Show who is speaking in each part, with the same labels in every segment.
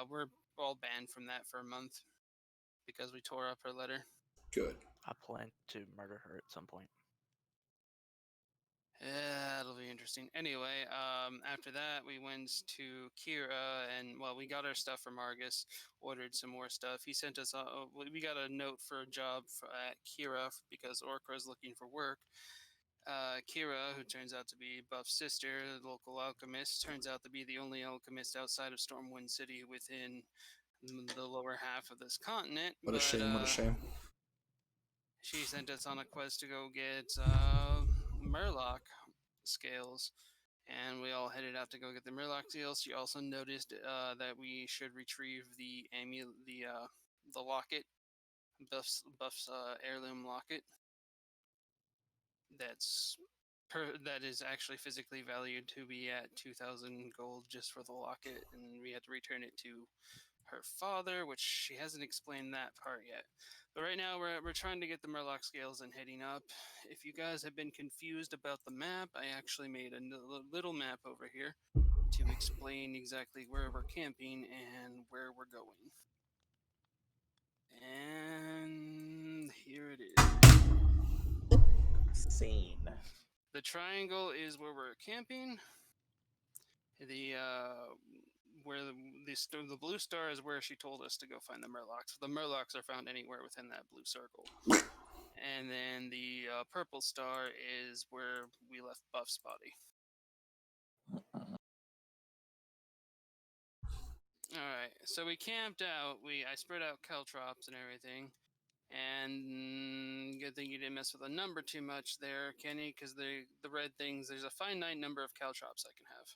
Speaker 1: We're all banned from that for a month because we tore up her letter.
Speaker 2: Good.
Speaker 3: I plan to murder her at some point.
Speaker 1: Yeah, it'll be interesting. Anyway, after that, we went to Kira, and well, we got our stuff from Argus, ordered some more stuff. He sent us, we got a note for a job at Kira because Orca is looking for work. Kira, who turns out to be Buff's sister, the local alchemist, turns out to be the only alchemist outside of Stormwind City within the lower half of this continent.
Speaker 2: What a shame, what a shame.
Speaker 1: She sent us on a quest to go get Murloc scales, and we all headed out to go get the Murloc scales. She also noticed that we should retrieve the the locket, Buff's heirloom locket. That is actually physically valued to be at 2,000 gold just for the locket, and we had to return it to her father, which she hasn't explained that part yet. But right now we're trying to get the Murloc scales and heading up. If you guys have been confused about the map, I actually made a little map over here to explain exactly where we're camping and where we're going. And here it is.
Speaker 4: Scene.
Speaker 1: The triangle is where we're camping. The where the blue star is where she told us to go find the Murlocs. The Murlocs are found anywhere within that blue circle. And then the purple star is where we left Buff's body. Alright, so we camped out. I spread out caltrops and everything. And good thing you didn't mess with the number too much there, Kenny, because the red things, there's a finite number of caltrops I can have.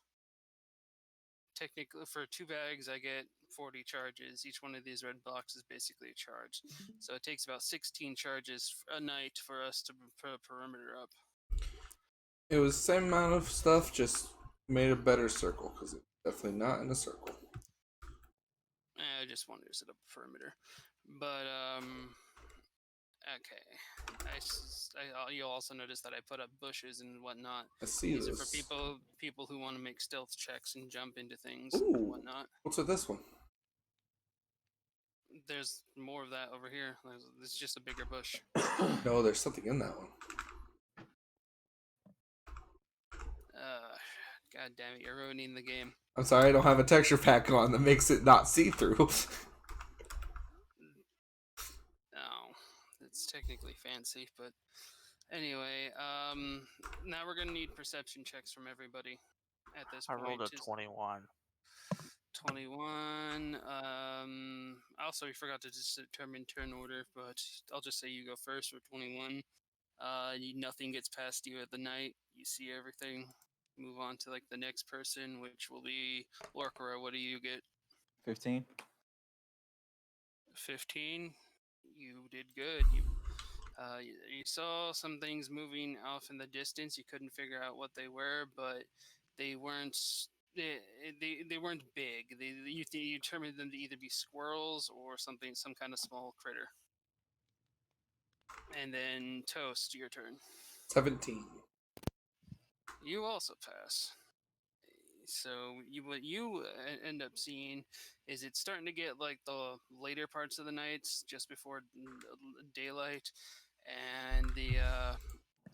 Speaker 1: Technically, for 2 bags, I get 40 charges. Each one of these red blocks is basically a charge. So it takes about 16 charges a night for us to put a perimeter up.
Speaker 2: It was the same amount of stuff, just made a better circle, because it's definitely not in a circle.
Speaker 1: I just wanted to set up a perimeter. But, okay. You'll also notice that I put up bushes and whatnot.
Speaker 2: I see
Speaker 1: These
Speaker 2: this.
Speaker 1: are for people who want to make stealth checks and jump into things
Speaker 2: Ooh.
Speaker 1: and whatnot.
Speaker 2: What's with this one?
Speaker 1: There's more of that over here. It's just a bigger bush.
Speaker 2: No, there's something in that one.
Speaker 1: God damn it, you're ruining the game.
Speaker 2: I'm sorry, I don't have a texture pack on that makes it not see-through.
Speaker 1: No, it's technically fancy, but anyway, now we're gonna need perception checks from everybody at this
Speaker 3: I
Speaker 1: point.
Speaker 3: rolled a 21.
Speaker 1: 21. Also, we forgot to just determine turn order, but I'll just say you go first with 21. Nothing gets past you at the night. You see everything. Move on to like the next person, which will be Lorkara. What do you get?
Speaker 4: 15.
Speaker 1: 15. You did good. You saw some things moving off in the distance. You couldn't figure out what they were, but they weren't. They weren't big. You determined them to either be squirrels or something, some kind of small critter. And then Toast, your turn.
Speaker 2: 17.
Speaker 1: You also pass. So what you end up seeing is it's starting to get like the later parts of the nights, just before daylight, and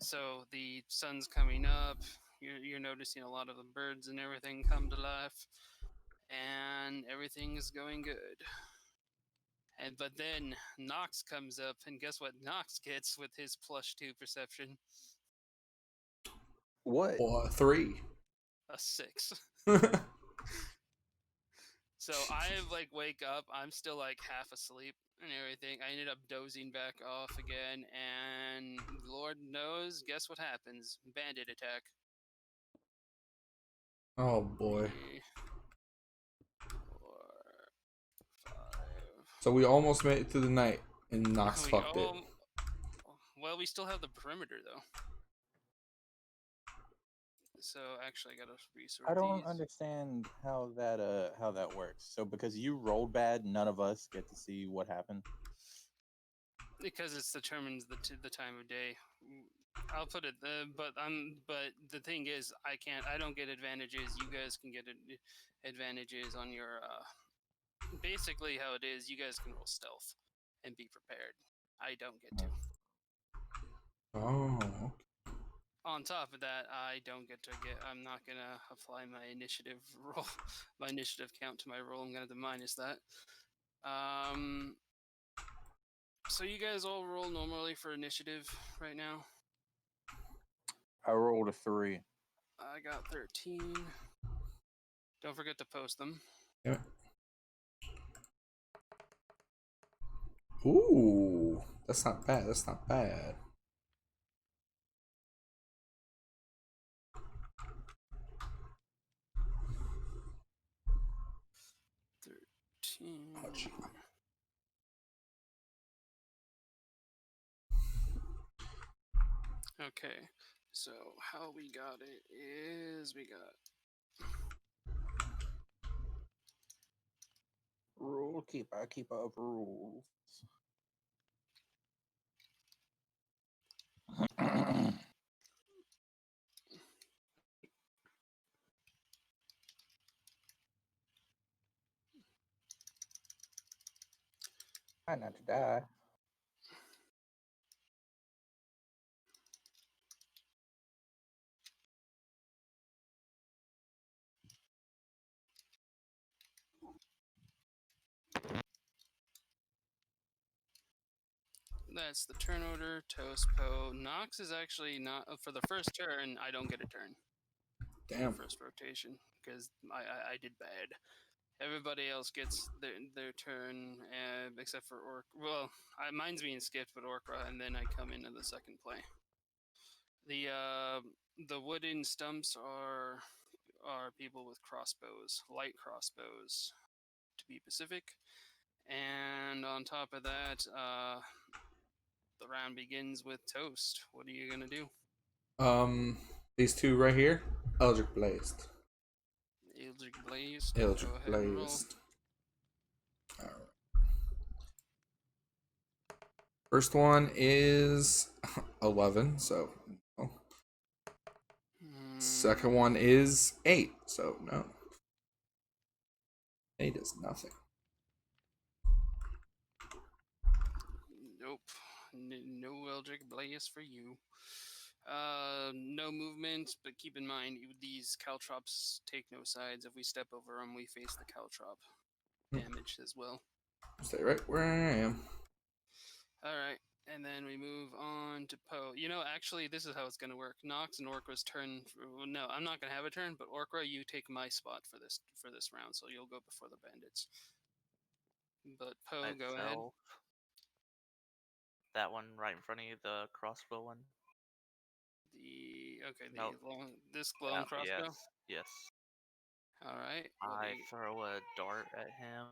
Speaker 1: so the sun's coming up. You're noticing a lot of the birds and everything come to life, and everything is going good. But then Nox comes up, and guess what Nox gets with his +2 perception?
Speaker 4: What?
Speaker 2: 3.
Speaker 1: A 6. So I wake up, I'm still like half asleep and everything. I ended up dozing back off again, and Lord knows, guess what happens? Bandit attack.
Speaker 2: Oh boy.
Speaker 1: 3, 4, 5.
Speaker 2: So we almost made it through the night, and Nox fucked it.
Speaker 1: Well, we still have the perimeter though. So actually, I gotta resort.
Speaker 4: I don't
Speaker 1: these.
Speaker 4: understand how that works. So because you rolled bad, none of us get to see what happened.
Speaker 1: Because it determines the time of day. I'll put it. But the thing is, I don't get advantages. You guys can get advantages on your basically how it is, you guys can roll stealth and be prepared. I don't get to.
Speaker 2: Oh, okay.
Speaker 1: On top of that, I don't get to get. I'm not gonna apply my initiative roll, my initiative count to my roll. I'm gonna minus that. So you guys all roll normally for initiative right now.
Speaker 4: I rolled a 3.
Speaker 1: I got 13. Don't forget to post them.
Speaker 2: Yeah. Ooh, that's not bad. That's not bad. Oh, gee.
Speaker 1: Okay, so how we got it is we got
Speaker 4: Rule keeper, keeper of rules. Try not to die.
Speaker 1: that's the turn order. Toast Po. Nox is actually not for the first turn. I don't get a turn.
Speaker 2: Damn.
Speaker 1: First rotation because I did bad. Everybody else gets their turn, except for Orc. Well, mine's being skipped, but Orcra, and then I come into the second play. The wooden stumps are people with crossbows, light crossbows, to be specific. And on top of that, the round begins with Toast. What are you gonna do?
Speaker 2: These two right here, Eldritch Blazed.
Speaker 1: Eldritch Blazed.
Speaker 2: Eldritch
Speaker 1: Go ahead and roll.
Speaker 2: Blazed. All right. First one is 11, so no. Second one is 8, so no. 8 is nothing.
Speaker 1: Nope. No Eldritch Blaze for you. No movement, but keep in mind these caltrops take no sides. If we step over them, we face the caltrop damage as well.
Speaker 2: Stay right where I am.
Speaker 1: Alright, and then we move on to Poe. You know, actually, this is how it's going to work. Nox and Orcra's turn. Well, no, I'm not going to have a turn, but Orcra, you take my spot for this round, so you'll go before the bandits. But Poe, go ahead.
Speaker 3: That one right in front of you, the crossbow one.
Speaker 1: The this glowing crossbow.
Speaker 3: Yes.
Speaker 1: All right.
Speaker 3: I throw a dart at him.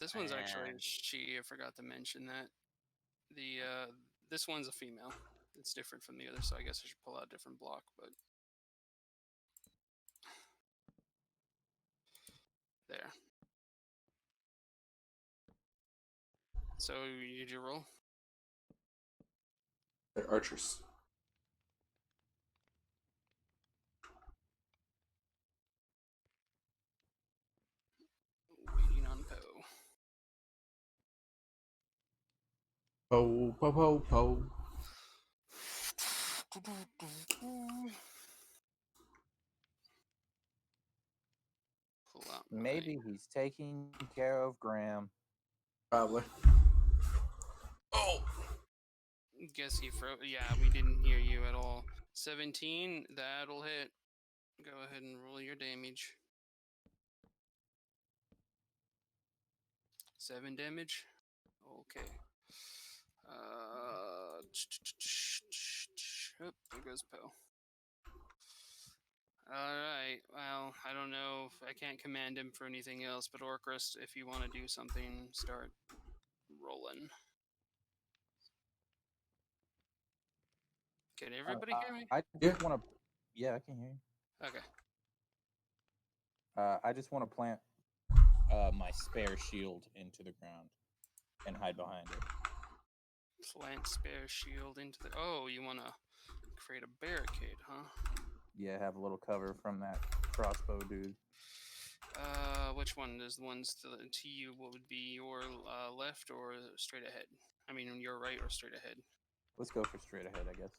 Speaker 1: This one's actually she. I forgot to mention that. This one's a female. It's different from the other, so I guess I should pull out a different block. But there. So you did your roll.
Speaker 2: They're archers.
Speaker 1: Waiting on Poe.
Speaker 2: Po, po, po, po.
Speaker 1: Pull out.
Speaker 4: Maybe he's taking care of Graham.
Speaker 2: Probably. Oh!
Speaker 1: Guess you froze. Yeah, we didn't hear you at all. 17, that'll hit. Go ahead and roll your damage. 7 damage. Okay. Oh, there goes Poe. Alright, well, I don't know if I can't command him for anything else, but Orchrist, if you want to do something, start rolling. Can everybody hear me?
Speaker 4: I just want to. Yeah, I can hear you.
Speaker 1: Okay.
Speaker 4: I just want to plant my spare shield into the ground and hide behind it.
Speaker 1: Plant spare shield into the... Oh, you want to create a barricade, huh?
Speaker 4: Yeah, have a little cover from that crossbow dude.
Speaker 1: Which one is the ones to you? What would be your left or straight ahead? I mean, your right or straight ahead?
Speaker 4: Let's go for straight ahead, I guess.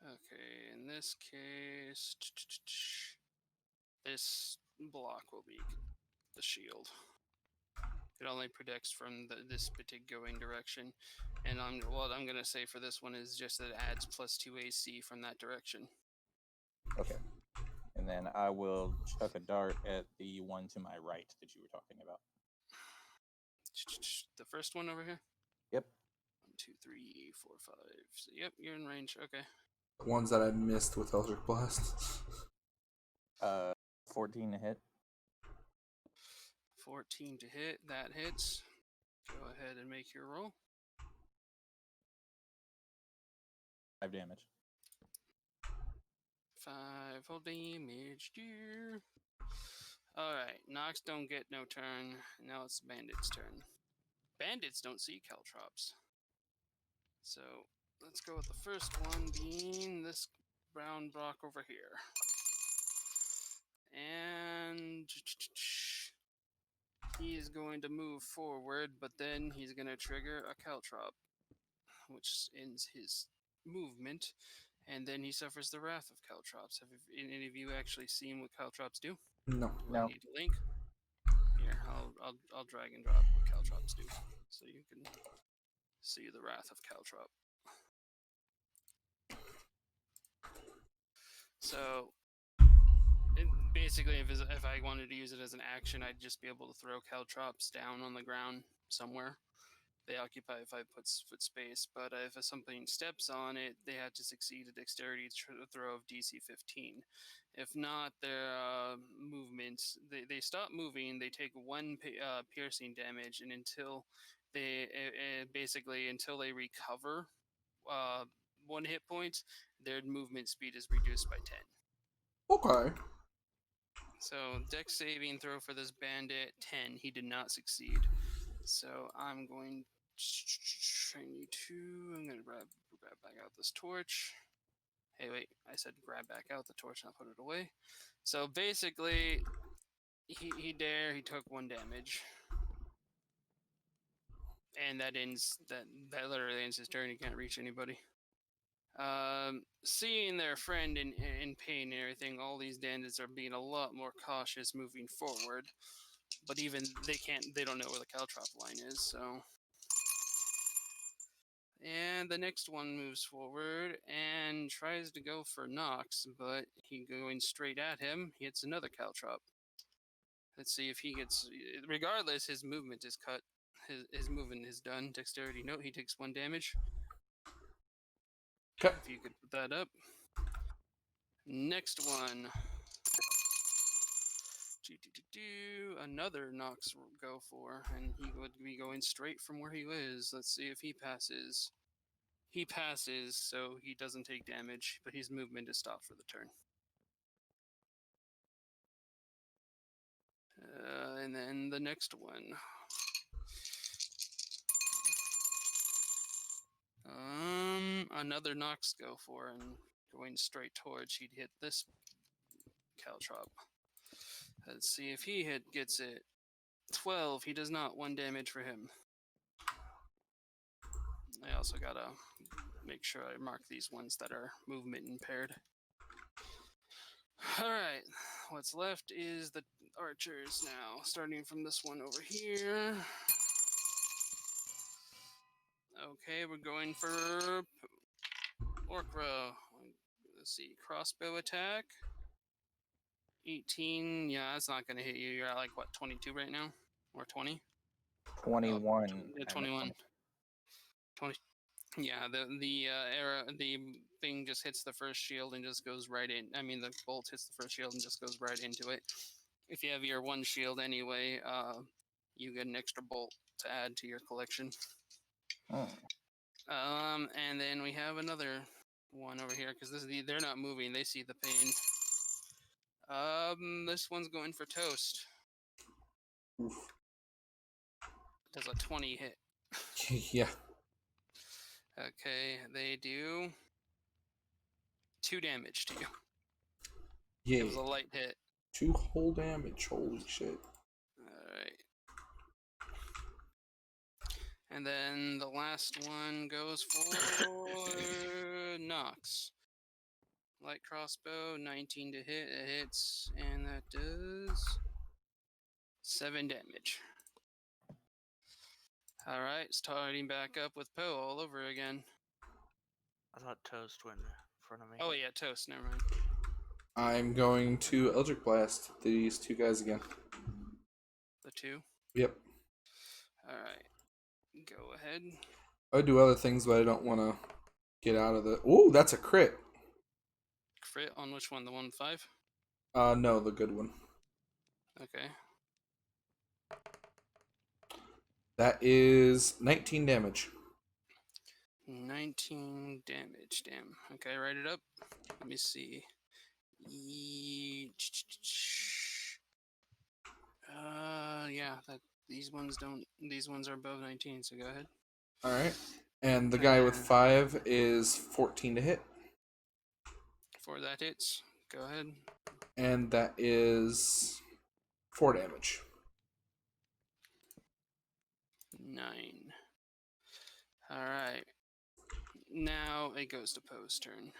Speaker 1: Okay, in this case, this block will be the shield. It only protects from this particular direction, and what I'm gonna say for this one is just that it adds +2 AC from that direction.
Speaker 4: Okay. And then I will chuck a dart at the one to my right that you were talking about.
Speaker 1: The first one over here.
Speaker 4: Yep.
Speaker 1: 1, 2, 3, 4, 5. So, yep, you're in range. Okay.
Speaker 2: The ones that I missed with Eldritch Blast.
Speaker 4: 14 to hit.
Speaker 1: 14 to hit. That hits. Go ahead and make your roll.
Speaker 4: 5 damage.
Speaker 1: 5 whole damage, dear. Alright, Nox don't get no turn. Now it's Bandit's turn. Bandits don't see caltrops. So, let's go with the first one being this brown block over here. And he is going to move forward, but then he's going to trigger a caltrop, which ends his movement, and then he suffers the wrath of caltrops. Have any of you actually seen what caltrops do?
Speaker 2: No.
Speaker 1: Do I
Speaker 4: No.
Speaker 1: need a link? Here, I'll drag and drop what caltrops do, so you can see the wrath of caltrop. So, basically, if I wanted to use it as an action, I'd just be able to throw caltrops down on the ground somewhere. They occupy 5 foot space, but if something steps on it, they have to succeed a dexterity throw of DC 15. If not, their movements, they stop moving, they take 1 piercing damage, and until they basically until they recover 1 hit point, their movement speed is reduced by 10.
Speaker 2: Okay.
Speaker 1: So dex saving throw for this bandit 10. He did not succeed. So I'm going. I need to. I'm gonna grab back out this torch. Hey, wait! I said grab back out the torch, not put it away. So basically, he took 1 damage, and that literally ends his turn. He can't reach anybody. Seeing their friend in pain and everything, all these bandits are being a lot more cautious moving forward. But even they don't know where the caltrop line is, so. And the next one moves forward and tries to go for Nox, but he going straight at him, he hits another caltrop. Let's see if he gets. Regardless, his movement is cut. His movement is done. Dexterity note, he takes 1 damage.
Speaker 2: Okay.
Speaker 1: If you could put that up. Next one. Another Nox go for, and he would be going straight from where he is. Let's see if he passes. He passes, so he doesn't take damage, but his movement is stopped for the turn. And then the next one. Another Nox go for, and going straight towards, he'd hit this caltrop. Let's see if he gets it. 12. He does not. 1 damage for him. I also gotta make sure I mark these ones that are movement impaired. Alright, what's left is the archers now, starting from this one over here. Okay, we're going for Orkra. Let's see, crossbow attack. 18, yeah, that's not gonna hit you. You're at like, what, 22 right now? Or 20?
Speaker 4: 21.
Speaker 1: Yeah, 21. 20. Yeah, the thing just hits the first shield and just goes right in. I mean, the bolt hits the first shield and just goes right into it. If you have your 1 shield anyway, you get an extra bolt to add to your collection.
Speaker 4: Oh.
Speaker 1: And then we have another one over here because they're not moving. They see the pain. This one's going for Toast.
Speaker 2: Oof.
Speaker 1: Does a 20 hit?
Speaker 2: Yeah.
Speaker 1: Okay, they do 2 damage to you.
Speaker 2: Yeah.
Speaker 1: It was a light hit.
Speaker 2: 2 whole damage. Holy shit.
Speaker 1: Alright. And then the last one goes for Nox. Light crossbow, 19 to hit. It hits, and that does 7 damage. Alright, starting back up with Poe all over again.
Speaker 3: I thought Toast went in front of me.
Speaker 1: Oh yeah, Toast, never mind.
Speaker 2: I'm going to Eldritch Blast these 2 guys again.
Speaker 1: The 2.
Speaker 2: Yep.
Speaker 1: Alright. Go ahead.
Speaker 2: I do other things, but I don't want to get out of the... Ooh, that's a crit.
Speaker 1: Crit on which one? The 1-5?
Speaker 2: No, the good one.
Speaker 1: Okay.
Speaker 2: That is 19 damage.
Speaker 1: 19 damage, damn. Okay, write it up. Let me see. Yeah, these ones are above 19, so go ahead.
Speaker 2: Alright. And the guy with 5 is 14 to hit.
Speaker 1: 4 that hits. Go ahead.
Speaker 2: And that is 4 damage.
Speaker 1: 9. Alright. Now it goes to Poe's turn.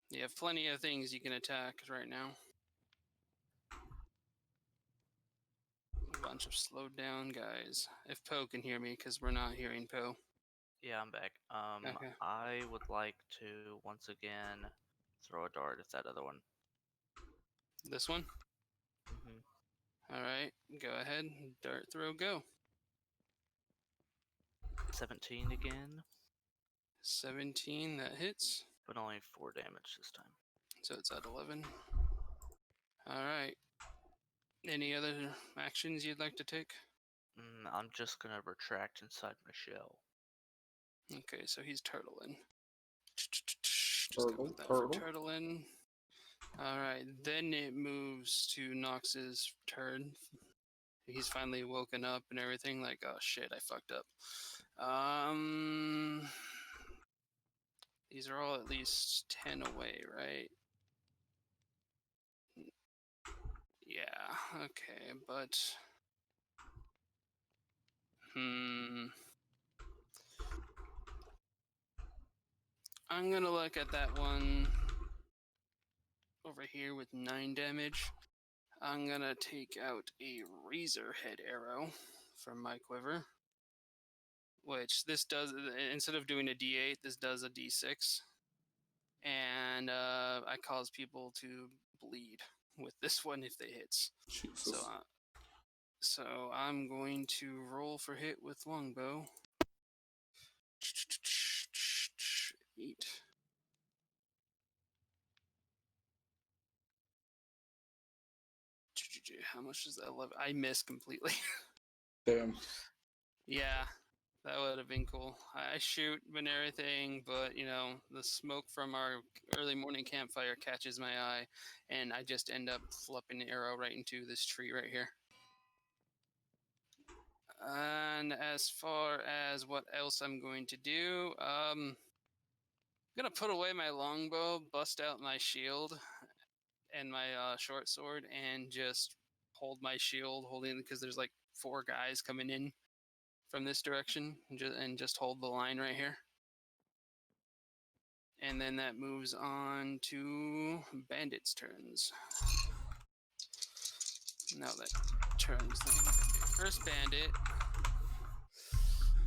Speaker 1: You have plenty of things you can attack right now. A bunch of slowed down guys. If Poe can hear me, because we're not hearing Poe.
Speaker 3: Yeah, I'm back.
Speaker 1: Okay.
Speaker 3: I would like to once again throw a dart at that other one.
Speaker 1: This one?
Speaker 3: Mm-hmm.
Speaker 1: Alright, go ahead. Dart throw, go.
Speaker 3: 17 again,
Speaker 1: 17, that hits.
Speaker 3: but only 4 damage this time.
Speaker 1: So it's at 11. Alright. Any other actions you'd like to take?
Speaker 3: I'm just gonna retract inside my shell.
Speaker 1: Okay, so he's turtling. Just go with that for turtling. Alright, then it moves to Nox's turn. He's finally woken up and everything, like, oh shit, I fucked up. These are all at least 10 away, right? Yeah, okay, but... I'm gonna look at that one over here with 9 damage. I'm gonna take out a Razorhead arrow from my quiver. Which this does, instead of doing a D8, this does a D6. And I cause people to bleed with this one if they hits.
Speaker 2: Jesus.
Speaker 1: So I'm going to roll for hit with longbow. 8. How much is that? 11? I missed completely.
Speaker 2: Damn.
Speaker 1: Yeah, that would have been cool. I shoot and everything, but you know, the smoke from our early morning campfire catches my eye, and I just end up flipping the arrow right into this tree right here. And as far as what else I'm going to do, I'm gonna put away my longbow, bust out my shield and my short sword, and just hold my shield, holding, because there's like 4 guys coming in from this direction, and just hold the line right here. And then that moves on to bandits' turns. Now that turns them. Okay,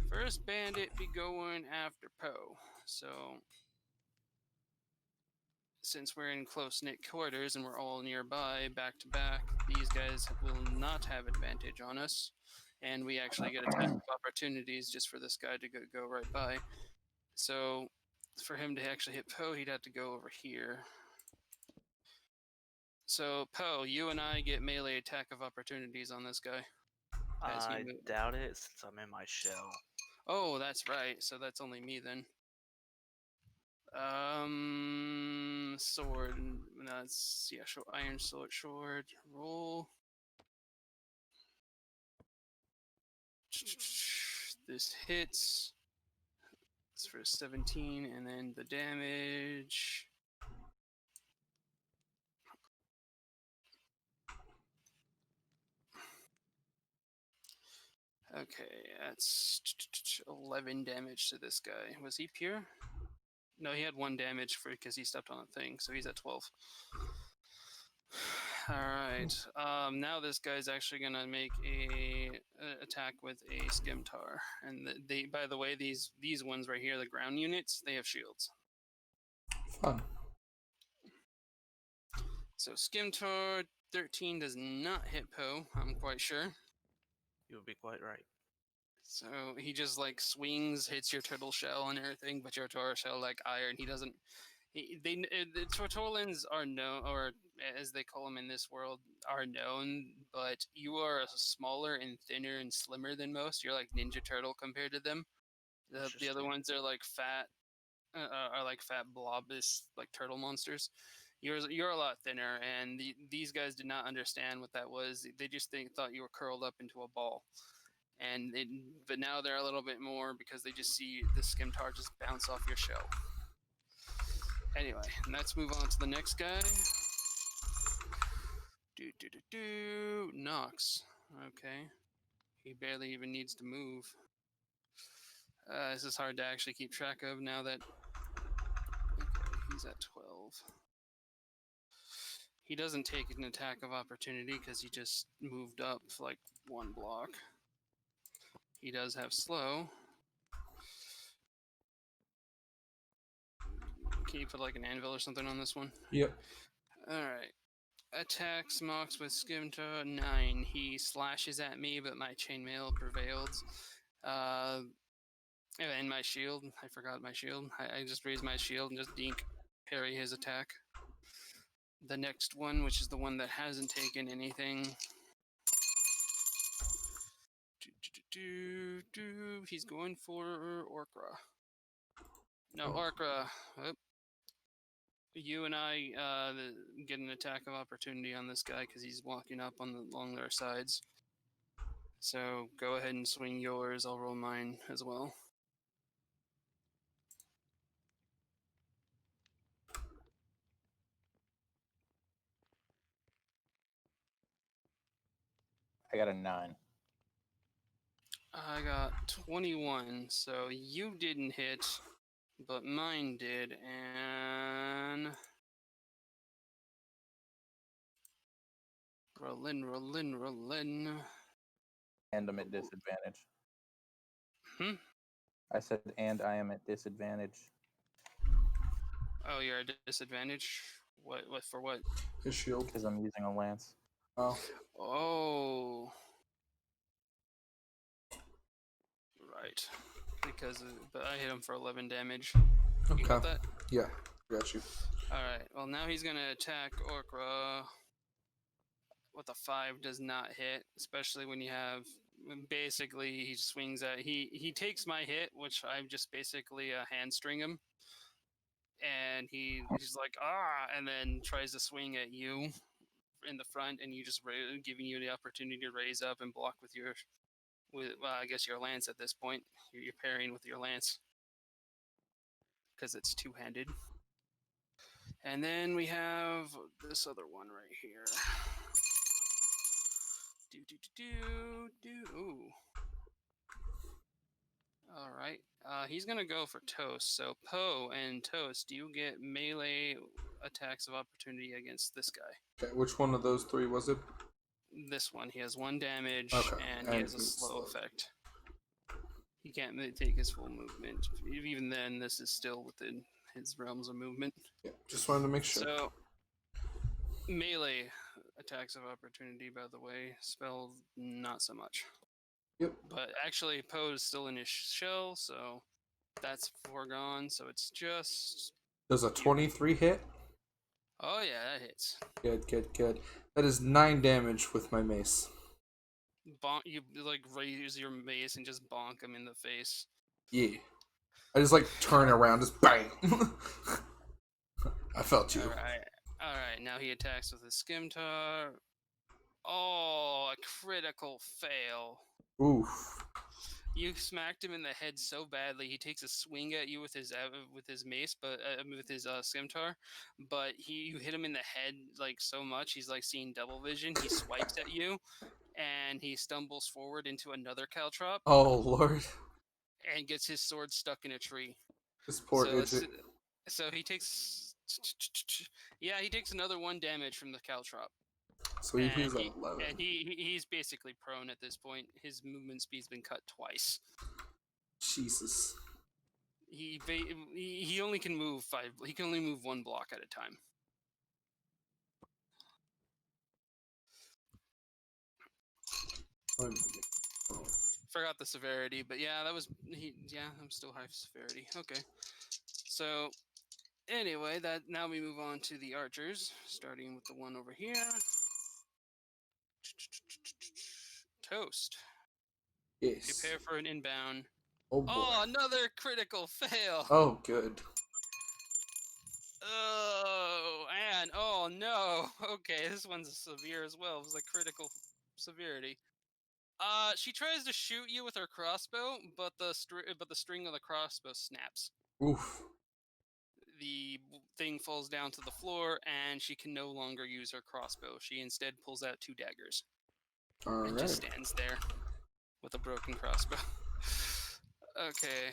Speaker 1: First bandit be going after Poe. So, since we're in close-knit quarters and we're all nearby, back to back, these guys will not have advantage on us. And we actually get attack opportunities just for this guy to go right by. So, for him to actually hit Poe, he'd have to go over here. So, Poe, you and I get melee attack of opportunities on this guy.
Speaker 3: I doubt it since I'm in my shell.
Speaker 1: Oh, that's right. So that's only me then. Sword. That's, yeah, iron sword. Roll. This hits. It's for 17, and then the damage. Okay, that's 11 damage to this guy. Was he pure? No, he had 1 damage for because he stepped on a thing, so he's at 12. All right. Now this guy's actually gonna make a attack with a scimitar, and they. By the way, these ones right here, the ground units, they have shields.
Speaker 2: Fun.
Speaker 1: So scimitar 13 does not hit Poe. I'm quite sure.
Speaker 3: You would be quite right.
Speaker 1: So he just like swings, hits your turtle shell and everything, but your turtle shell like iron. He doesn't. The Tortolans are known, or as they call them in this world, are known. But you are smaller and thinner and slimmer than most. You're like Ninja Turtle compared to them. The other
Speaker 3: Interesting.
Speaker 1: ones are like fat, are like fat blobous like turtle monsters. You're a lot thinner, and these guys did not understand what that was. They just thought you were curled up into a ball. But now they're a little bit more because they just see the scimitar just bounce off your shell. Anyway, let's move on to the next guy. Nox. Okay. He barely even needs to move. This is hard to actually keep track of now that... Okay, he's at 12. He doesn't take an attack of opportunity because he just moved up like 1 block. He does have slow. Can you put like an anvil or something on this one?
Speaker 2: Yep.
Speaker 1: Alright. Attacks Mox with Scimitar 9. He slashes at me, but my chainmail prevailed. And my shield. I forgot my shield. I just raised my shield and just dink parry his attack. The next one, which is the one that hasn't taken anything. He's going for Orcra. No, Orcra. Oh. You and I get an attack of opportunity on this guy because he's walking up along their sides. So go ahead and swing yours. I'll roll mine as well.
Speaker 4: I got a 9.
Speaker 1: I got 21, so you didn't hit, but mine did, and... Rollin.
Speaker 4: And I'm at disadvantage.
Speaker 1: Hmm?
Speaker 4: I said, and I am at disadvantage.
Speaker 1: Oh, you're at disadvantage? What for what?
Speaker 2: His shield.
Speaker 4: Because I'm using a lance.
Speaker 2: Oh.
Speaker 1: Oh. Right. But I hit him for 11 damage. You got
Speaker 2: Okay.
Speaker 1: that?
Speaker 2: Yeah. Got you.
Speaker 1: Alright, well now he's gonna attack Orcra with a 5 does not hit, especially when you have basically he swings at he takes my hit, which I just basically hamstring him, and he's like and then tries to swing at you in the front, and you just giving you the opportunity to raise up and block with I guess your lance at this point. You're parrying with your lance because it's two-handed. And then we have this other one right here. Ooh. All right. He's gonna go for Toast. So Poe and Toast, do you get melee attacks of opportunity against this guy?
Speaker 2: Okay. Which one of those 3 was it?
Speaker 1: This one. He has 1 damage,
Speaker 2: Okay.
Speaker 1: and he has a slow effect. He can't take his full movement. Even then, this is still within his realms of movement.
Speaker 2: Yeah. Just wanted to make sure.
Speaker 1: So, melee attacks of opportunity, by the way, spell not so much.
Speaker 2: Yep.
Speaker 1: But actually, Poe is still in his shell, so that's foregone. So it's just...
Speaker 2: Does a 23 hit?
Speaker 1: Oh yeah, that hits.
Speaker 2: Good. That is 9 damage with my mace.
Speaker 1: You like raise your mace and just bonk him in the face.
Speaker 2: Yeah. I just like turn around, just bang. I felt you.
Speaker 1: All right. Now he attacks with his scimitar. Oh, a critical fail.
Speaker 2: Oof.
Speaker 1: You smacked him in the head so badly. He takes a swing at you with his mace, but with his scimitar. But you hit him in the head like so much. He's like seeing double vision. He swipes at you, and he stumbles forward into another caltrop
Speaker 2: Oh lord,
Speaker 1: and gets his sword stuck in a tree.
Speaker 2: this poor
Speaker 1: So,
Speaker 2: idiot.
Speaker 1: so he takes, yeah, he takes another 1 damage from the caltrop.
Speaker 2: So he
Speaker 1: And
Speaker 2: was at 11.
Speaker 1: he's basically prone at this point. His movement speed's been cut twice.
Speaker 2: Jesus.
Speaker 1: He only can move 5. He can only move 1 block at a time. Forgot the severity, but yeah, that was yeah, I'm still high severity. Okay. So anyway, that now we move on to the archers, starting with the one over here. Toast.
Speaker 2: Yes.
Speaker 1: Prepare for an inbound.
Speaker 2: Oh boy.
Speaker 1: Oh, another critical fail.
Speaker 2: Oh good.
Speaker 1: Oh, and oh no. Okay, this one's severe as well. It was like critical severity. She tries to shoot you with her crossbow, but the string of the crossbow snaps.
Speaker 2: Oof.
Speaker 1: The thing falls down to the floor, and she can no longer use her crossbow. She instead pulls out 2 daggers and just
Speaker 2: Alright.
Speaker 1: stands there with a broken crossbow. Okay,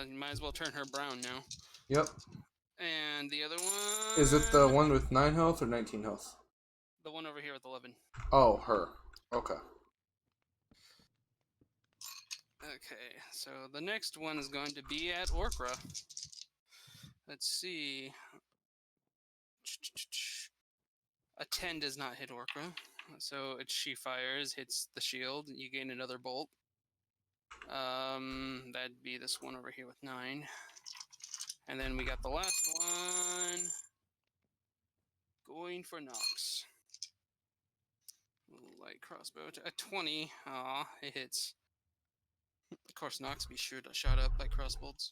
Speaker 1: you might as well turn her brown now.
Speaker 2: Yep.
Speaker 1: And the other one...
Speaker 2: Is it the one with 9 health or 19 health?
Speaker 1: The one over here with 11.
Speaker 2: Oh, her. Okay.
Speaker 1: Okay, so the next one is going to be at Orkra. Let's see. A 10 does not hit Orkra. So she fires, hits the shield, you gain another bolt. That'd be this one over here with 9. And then we got the last one. Going for Nox. Light crossbow. A 20. Aw, it hits. Of course, Nox be sure to shot up by crossbolts.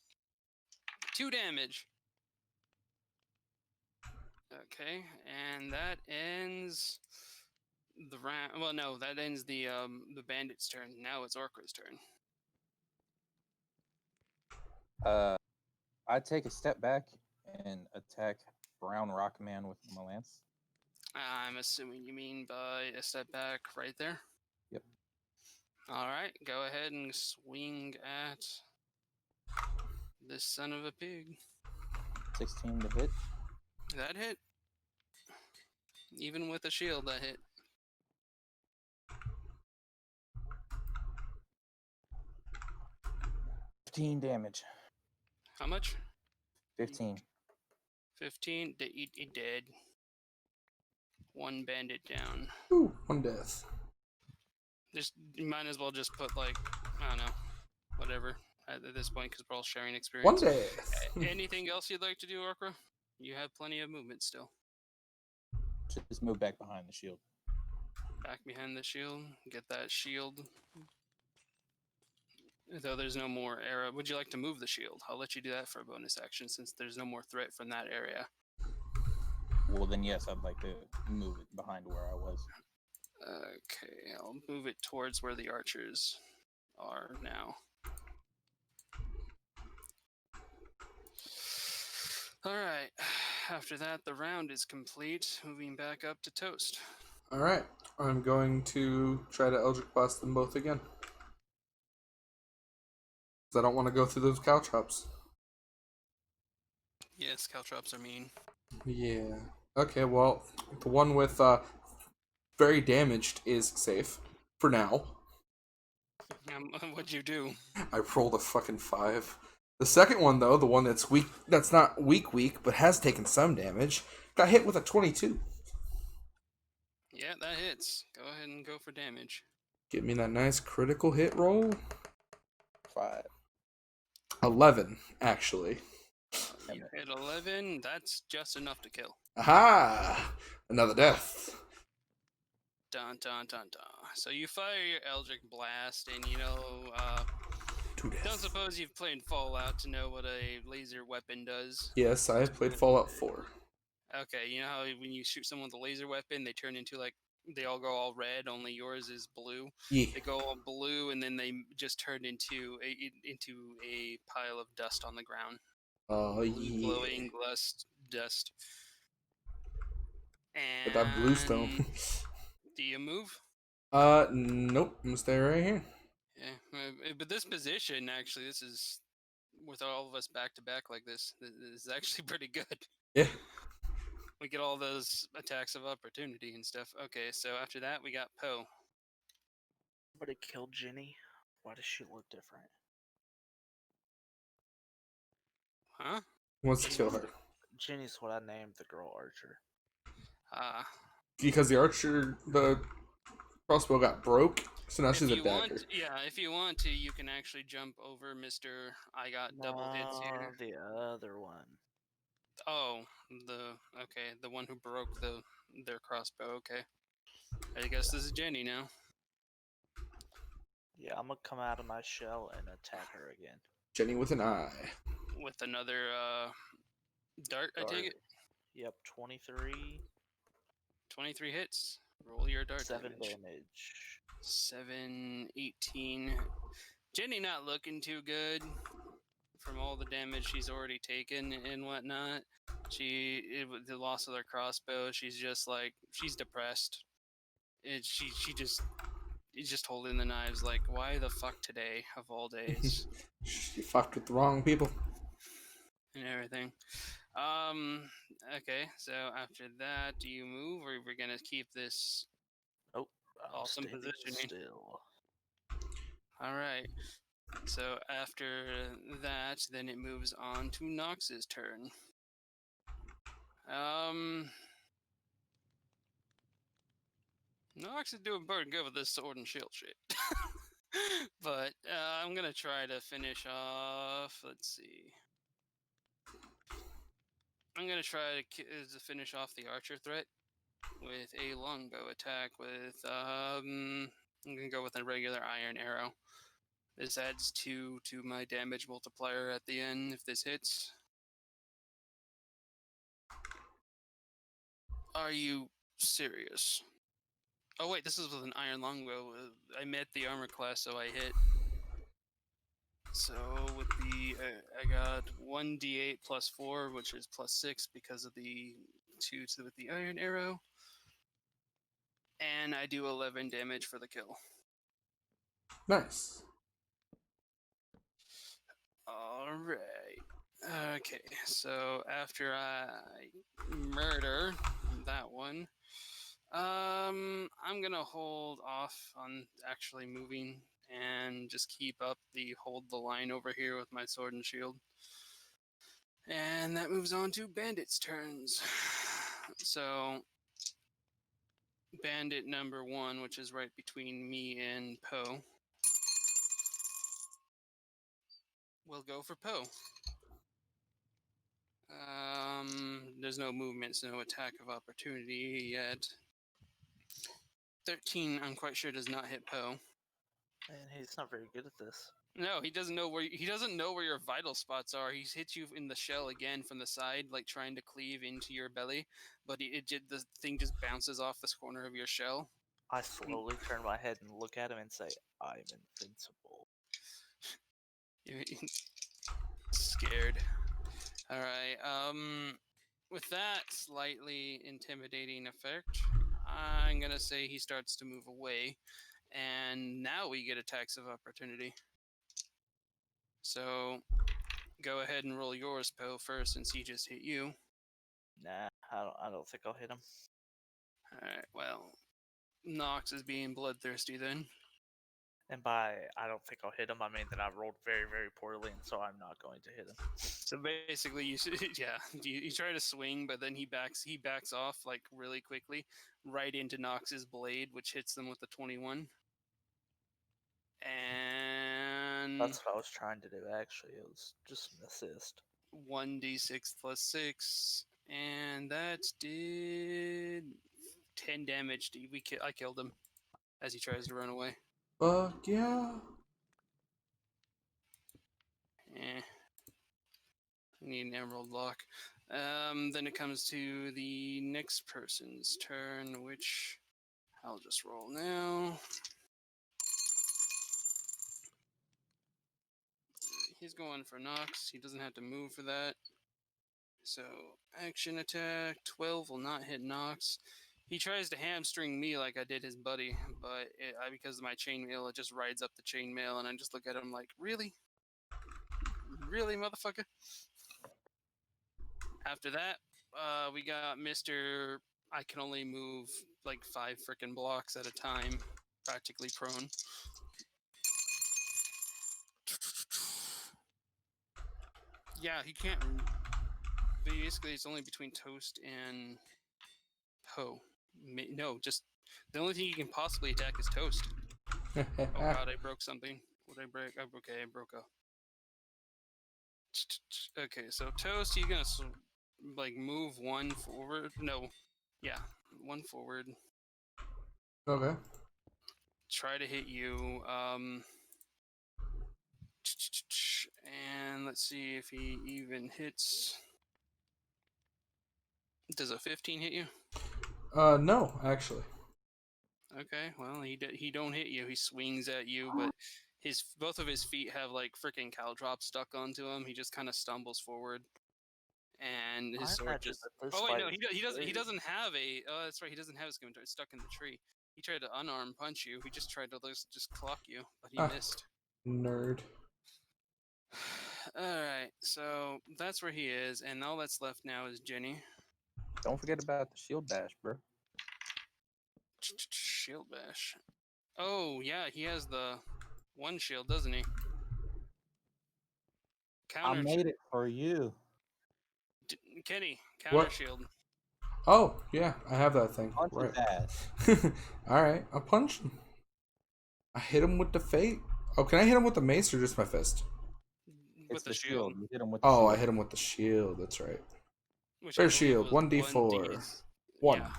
Speaker 1: 2 damage. Okay, and that ends the round. Well, no, that ends the bandit's turn. Now it's Orkra's turn.
Speaker 4: I take a step back and attack Brown Rockman with my lance.
Speaker 1: I'm assuming you mean by a step back right there.
Speaker 4: Yep.
Speaker 1: All right, go ahead and swing at this son of a pig.
Speaker 4: 16 to hit.
Speaker 1: That hit. Even with a shield, that hit.
Speaker 4: $15 damage.
Speaker 1: How much?
Speaker 4: 15.
Speaker 1: 15. Dead. 1 bandit down.
Speaker 2: Ooh, 1 death.
Speaker 1: Just you might as well just put like I don't know, whatever at this point because we're all sharing
Speaker 2: 1
Speaker 1: experience.
Speaker 2: death.
Speaker 1: Anything else you'd like to do, Orkra? You have plenty of movement still.
Speaker 4: Just move back behind the shield.
Speaker 1: Back behind the shield. Get that shield. Though there's no more area. Would you like to move the shield? I'll let you do that for a bonus action since there's no more threat from that area.
Speaker 4: Well, then yes, I'd like to move it behind where I was.
Speaker 1: Okay, I'll move it towards where the archers are now. Alright, after that, the round is complete. Moving back up to Toast.
Speaker 2: Alright, I'm going to try to Eldritch Blast them both again. Because I don't want to go through those caltrops.
Speaker 1: Yes, caltrops are mean.
Speaker 2: Yeah. Okay, well, the one with very damaged is safe. For now.
Speaker 1: What'd you do?
Speaker 2: I rolled a fucking 5. The second one, though, the one that's weak, that's not weak, but has taken some damage, got hit with a 22.
Speaker 1: Yeah, that hits. Go ahead and go for damage.
Speaker 2: Give me that nice critical hit roll.
Speaker 4: 5.
Speaker 2: 11, actually.
Speaker 1: You hit 11, that's just enough to kill.
Speaker 2: Aha! Another death.
Speaker 1: Dun dun dun dun. So you fire your Eldritch Blast, and
Speaker 2: Two
Speaker 1: don't
Speaker 2: deaths.
Speaker 1: suppose you've played Fallout to know what a laser weapon does.
Speaker 2: Yes, I have played Fallout 4.
Speaker 1: Okay, you know how when you shoot someone with a laser weapon, they turn into they all go all red. Only yours is blue.
Speaker 2: Yeah.
Speaker 1: They go all blue, and then they just turn into a pile of dust on the ground.
Speaker 2: Oh,
Speaker 1: Blue
Speaker 2: yeah.
Speaker 1: glowing dust. And
Speaker 2: With that bluestone.
Speaker 1: do you move?
Speaker 2: Nope. I'm gonna stay right here.
Speaker 1: Yeah, but this position actually, this is with all of us back to back like this is actually pretty good.
Speaker 2: Yeah.
Speaker 1: We get all those attacks of opportunity and stuff. Okay, so after that we got Poe.
Speaker 3: Somebody killed Jenny. Why does she look different?
Speaker 1: Huh?
Speaker 2: Who wants to kill her?
Speaker 3: Jenny's what I named the girl archer.
Speaker 1: Ah.
Speaker 2: Because the crossbow got broke, so now
Speaker 1: If
Speaker 2: she's a
Speaker 1: you want,
Speaker 2: dagger.
Speaker 1: yeah, if you want to, you can actually jump over Mr. I got double hits here.
Speaker 3: The other one.
Speaker 1: Oh, the one who broke their crossbow. Okay, I guess this is Jenny now.
Speaker 3: Yeah, I'm gonna come out of my shell and attack her again.
Speaker 2: Jenny with an eye.
Speaker 1: With another dart, I take it.
Speaker 3: Yep, 23.
Speaker 1: 23 hits. Roll your dart
Speaker 3: 7
Speaker 1: damage. 7, 18. Jenny not looking too good from all the damage she's already taken and whatnot. With the loss of their crossbow, she's just like, she's depressed. And she just is just holding the knives like, why the fuck today of all days?
Speaker 2: You fucked with the wrong people.
Speaker 1: And everything. Okay, so after that, do you move or we're gonna keep this
Speaker 3: Oh,
Speaker 1: awesome
Speaker 3: standing
Speaker 1: positioning?
Speaker 3: still.
Speaker 1: Alright. So after that, then it moves on to Nox's turn. Nox is doing pretty good with this sword and shield shit. But I'm gonna try to finish off. Let's see. I'm gonna try to finish off the archer threat with a longbow attack. I'm gonna go with a regular iron arrow. This adds 2 to my damage multiplier at the end if this hits. Are you serious? Oh wait, this is with an iron longbow. I met the armor class, so I hit. So with the I got 1d8 plus 4, which is plus 6 because of the 2 with the iron arrow, and I do 11 damage for the kill.
Speaker 2: Nice.
Speaker 1: All right. Okay, so after I murder that one, I'm gonna hold off on actually moving and just keep up hold the line over here with my sword and shield. And that moves on to bandits' turns. So bandit number 1, which is right between me and Poe, will go for Poe. There's no movement, so no attack of opportunity yet. 13, I'm quite sure, does not hit Poe.
Speaker 3: Man, he's not very good at this.
Speaker 1: No, he doesn't know where your vital spots are. He hits you in the shell again from the side, like trying to cleave into your belly, but the thing just bounces off this corner of your shell.
Speaker 3: I slowly turn my head and look at him and say, I'm invincible.
Speaker 1: You're scared. All right. With that slightly intimidating effect, I'm gonna say he starts to move away, and now we get attacks of opportunity. So, go ahead and roll yours, Poe, first, since he just hit you.
Speaker 3: Nah, I don't think I'll hit him.
Speaker 1: Alright, well, Nox is being bloodthirsty then.
Speaker 3: And by I don't think I'll hit him, I mean that I rolled very, very poorly, and so I'm not going to hit him.
Speaker 1: So basically, you try to swing, but then he backs off like really quickly, right into Nox's blade, which hits them with the 21. And
Speaker 3: That's what I was trying to do, actually. It was just an assist.
Speaker 1: 1d6 plus 6, and that did 10 damage. I killed him as he tries to run away.
Speaker 2: Fuck yeah.
Speaker 1: I need an emerald lock. Then it comes to the next person's turn, which I'll just roll now. He's going for Nox. He doesn't have to move for that. So, action attack. 12 will not hit Nox. He tries to hamstring me like I did his buddy, but because of my chainmail, it just rides up the chainmail, and I just look at him like, really? Really, motherfucker? After that, we got Mr. I can only move like 5 frickin' blocks at a time, practically prone. Yeah, he can't. Basically, it's only between Toast and Poe. No, just the only thing you can possibly attack is Toast. Oh god, I broke something. What did I break? Okay, I broke a. Okay, so Toast, you're gonna like move 1 forward. No, yeah, 1 forward.
Speaker 2: Okay.
Speaker 1: Try to hit you. And let's see if he even hits. Does a 15 hit you?
Speaker 2: No, actually.
Speaker 1: Okay, well he don't hit you. He swings at you, but both of his feet have like freaking caltrops stuck onto him. He just kind of stumbles forward, and his
Speaker 3: I
Speaker 1: sword
Speaker 3: imagine
Speaker 1: just.
Speaker 3: that this
Speaker 1: Oh wait, no,
Speaker 3: fight is
Speaker 1: he
Speaker 3: great.
Speaker 1: doesn't have a. Oh, that's right, he doesn't have a scimitar. It's stuck in the tree. He tried to unarm punch you. He just tried to just clock you, but he missed.
Speaker 2: Nerd.
Speaker 1: All right, so that's where he is, and all that's left now is Jenny.
Speaker 4: Don't forget about the shield bash, bro.
Speaker 1: Shield bash. Oh yeah, he has the 1 shield, doesn't he?
Speaker 4: I
Speaker 1: Counter
Speaker 4: made it for you.
Speaker 1: Kenny, counter
Speaker 2: What?
Speaker 1: shield.
Speaker 2: Oh, yeah, I have that thing.
Speaker 4: Punch
Speaker 2: Right.
Speaker 4: his ass.
Speaker 2: Alright, I'll punch him. I hit him with the fate. Oh, can I hit him with the mace or just my fist?
Speaker 1: With
Speaker 4: It's
Speaker 1: the shield.
Speaker 4: You hit him with the
Speaker 2: Oh,
Speaker 4: shield.
Speaker 2: I hit him with the shield. That's right.
Speaker 1: Which
Speaker 2: Fair
Speaker 1: I believe
Speaker 2: shield,
Speaker 1: was
Speaker 2: 1d4. 1.
Speaker 1: Yeah.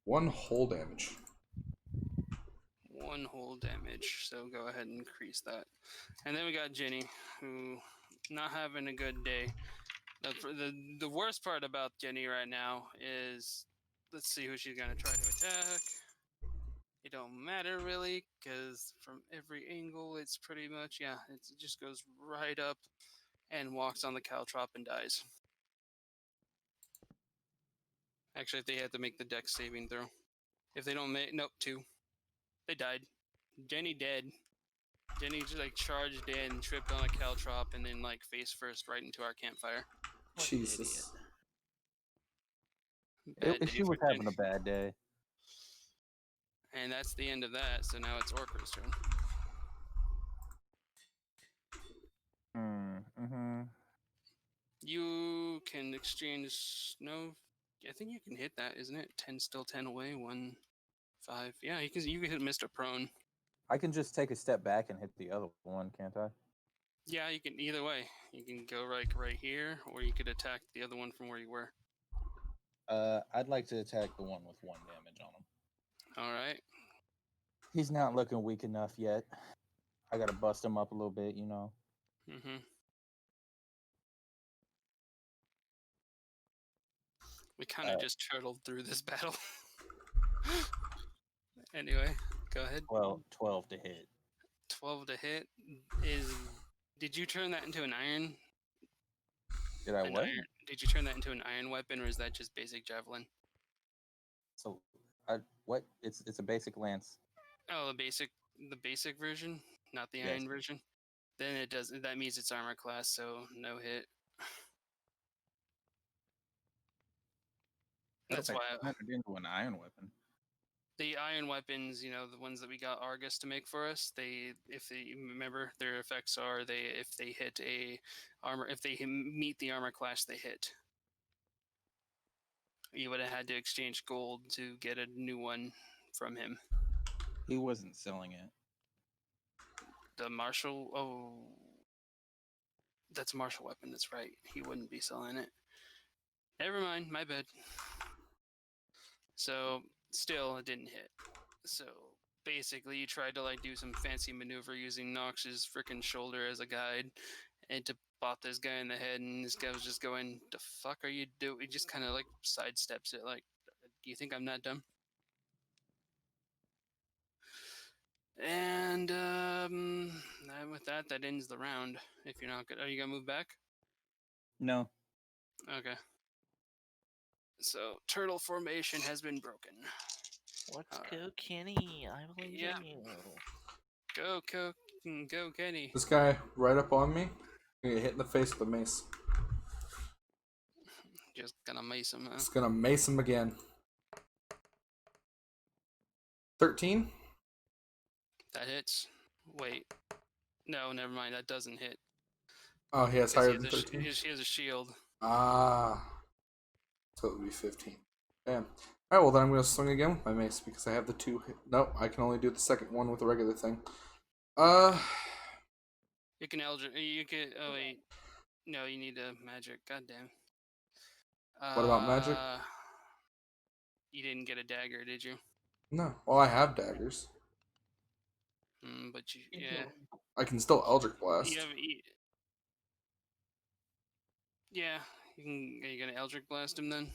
Speaker 2: 1 whole damage.
Speaker 1: 1 whole damage. So go ahead and increase that. And then we got Jenny, who not having a good day. The worst part about Jenny right now is, let's see who she's gonna try to attack. It don't matter really, because from every angle, it's pretty much, yeah, it just goes right up and walks on the caltrop and dies. Actually, if they had to make the dex saving throw. If they don't make, nope, 2. They died. Jenny dead. Jenny just like charged in, tripped on a caltrop, and then like face first right into our campfire.
Speaker 3: What an
Speaker 2: Jesus.
Speaker 1: Bad
Speaker 4: She
Speaker 1: day
Speaker 4: was
Speaker 1: for
Speaker 4: having
Speaker 1: Jenny.
Speaker 4: a bad day.
Speaker 1: And that's the end of that. So now it's Orca's turn.
Speaker 4: Mm-hmm.
Speaker 1: You can exchange. No, I think you can hit that, isn't it? 10 still 10 away. 1, 5. Yeah, you can hit Mr. Prone.
Speaker 4: I can just take a step back and hit the other one, can't I?
Speaker 1: Yeah, you can either way. You can go right here, or you could attack the other one from where you were.
Speaker 4: I'd like to attack the one with 1 damage on him.
Speaker 1: All right.
Speaker 4: He's not looking weak enough yet. I gotta bust him up a little bit, you know.
Speaker 1: Mm-hmm. We kind of just turtled through this battle. Anyway, go ahead.
Speaker 4: 12 to hit.
Speaker 1: 12 to hit is. Did you turn that into an iron?
Speaker 4: Did I what?
Speaker 1: Did you turn that into an iron weapon, or is that just basic javelin?
Speaker 4: So, what? It's a basic lance.
Speaker 1: Oh, the basic version, not the iron version. Then it does. That means it's armor class, so no hit. That's why
Speaker 4: I turned it into an iron weapon.
Speaker 1: the iron weapons, the ones that we got Argus to make for us, if they remember, their effects are if they hit if they meet the armor class, they hit. You would have had to exchange gold to get a new one from him.
Speaker 4: He wasn't selling it.
Speaker 1: The martial, that's a martial weapon. That's right. He wouldn't be selling it. Never mind. My bad. So still, it didn't hit. So basically, you tried to do some fancy maneuver using Nox's freaking shoulder as a guide, and to bop this guy in the head, and this guy was just going, "The fuck are you doing?" He just kind of sidesteps it, like, "Do you think I'm not dumb?" And with that ends the round. If you're not good, are you gonna move back?
Speaker 4: No.
Speaker 1: Okay. So turtle formation has been broken.
Speaker 3: Let's
Speaker 1: Alright.
Speaker 3: go, Kenny. I believe
Speaker 1: Yeah.
Speaker 3: in you.
Speaker 1: Go, Kenny.
Speaker 2: This guy right up on me. Gonna get hit in the face with a mace.
Speaker 1: Just gonna mace him, huh?
Speaker 2: Just gonna mace him again. 13.
Speaker 1: That hits. Wait. No, never mind. That doesn't hit.
Speaker 2: Oh, he has
Speaker 1: 'Cause
Speaker 2: higher than 13.
Speaker 1: he has a shield.
Speaker 2: Ah. So it would be 15. Damn. Alright, well then I'm gonna swing again with my mace because I have the 2 hit. Nope, I can only do the second one with a regular thing.
Speaker 1: You can Eldritch. You can. Oh wait. No, you need a magic. Goddamn.
Speaker 2: What about magic?
Speaker 1: You didn't get a dagger, did you?
Speaker 2: No. Well, I have daggers.
Speaker 1: But yeah.
Speaker 2: I can still Eldritch Blast.
Speaker 1: You have. Yeah. You can. Are you gonna Eldritch Blast him then?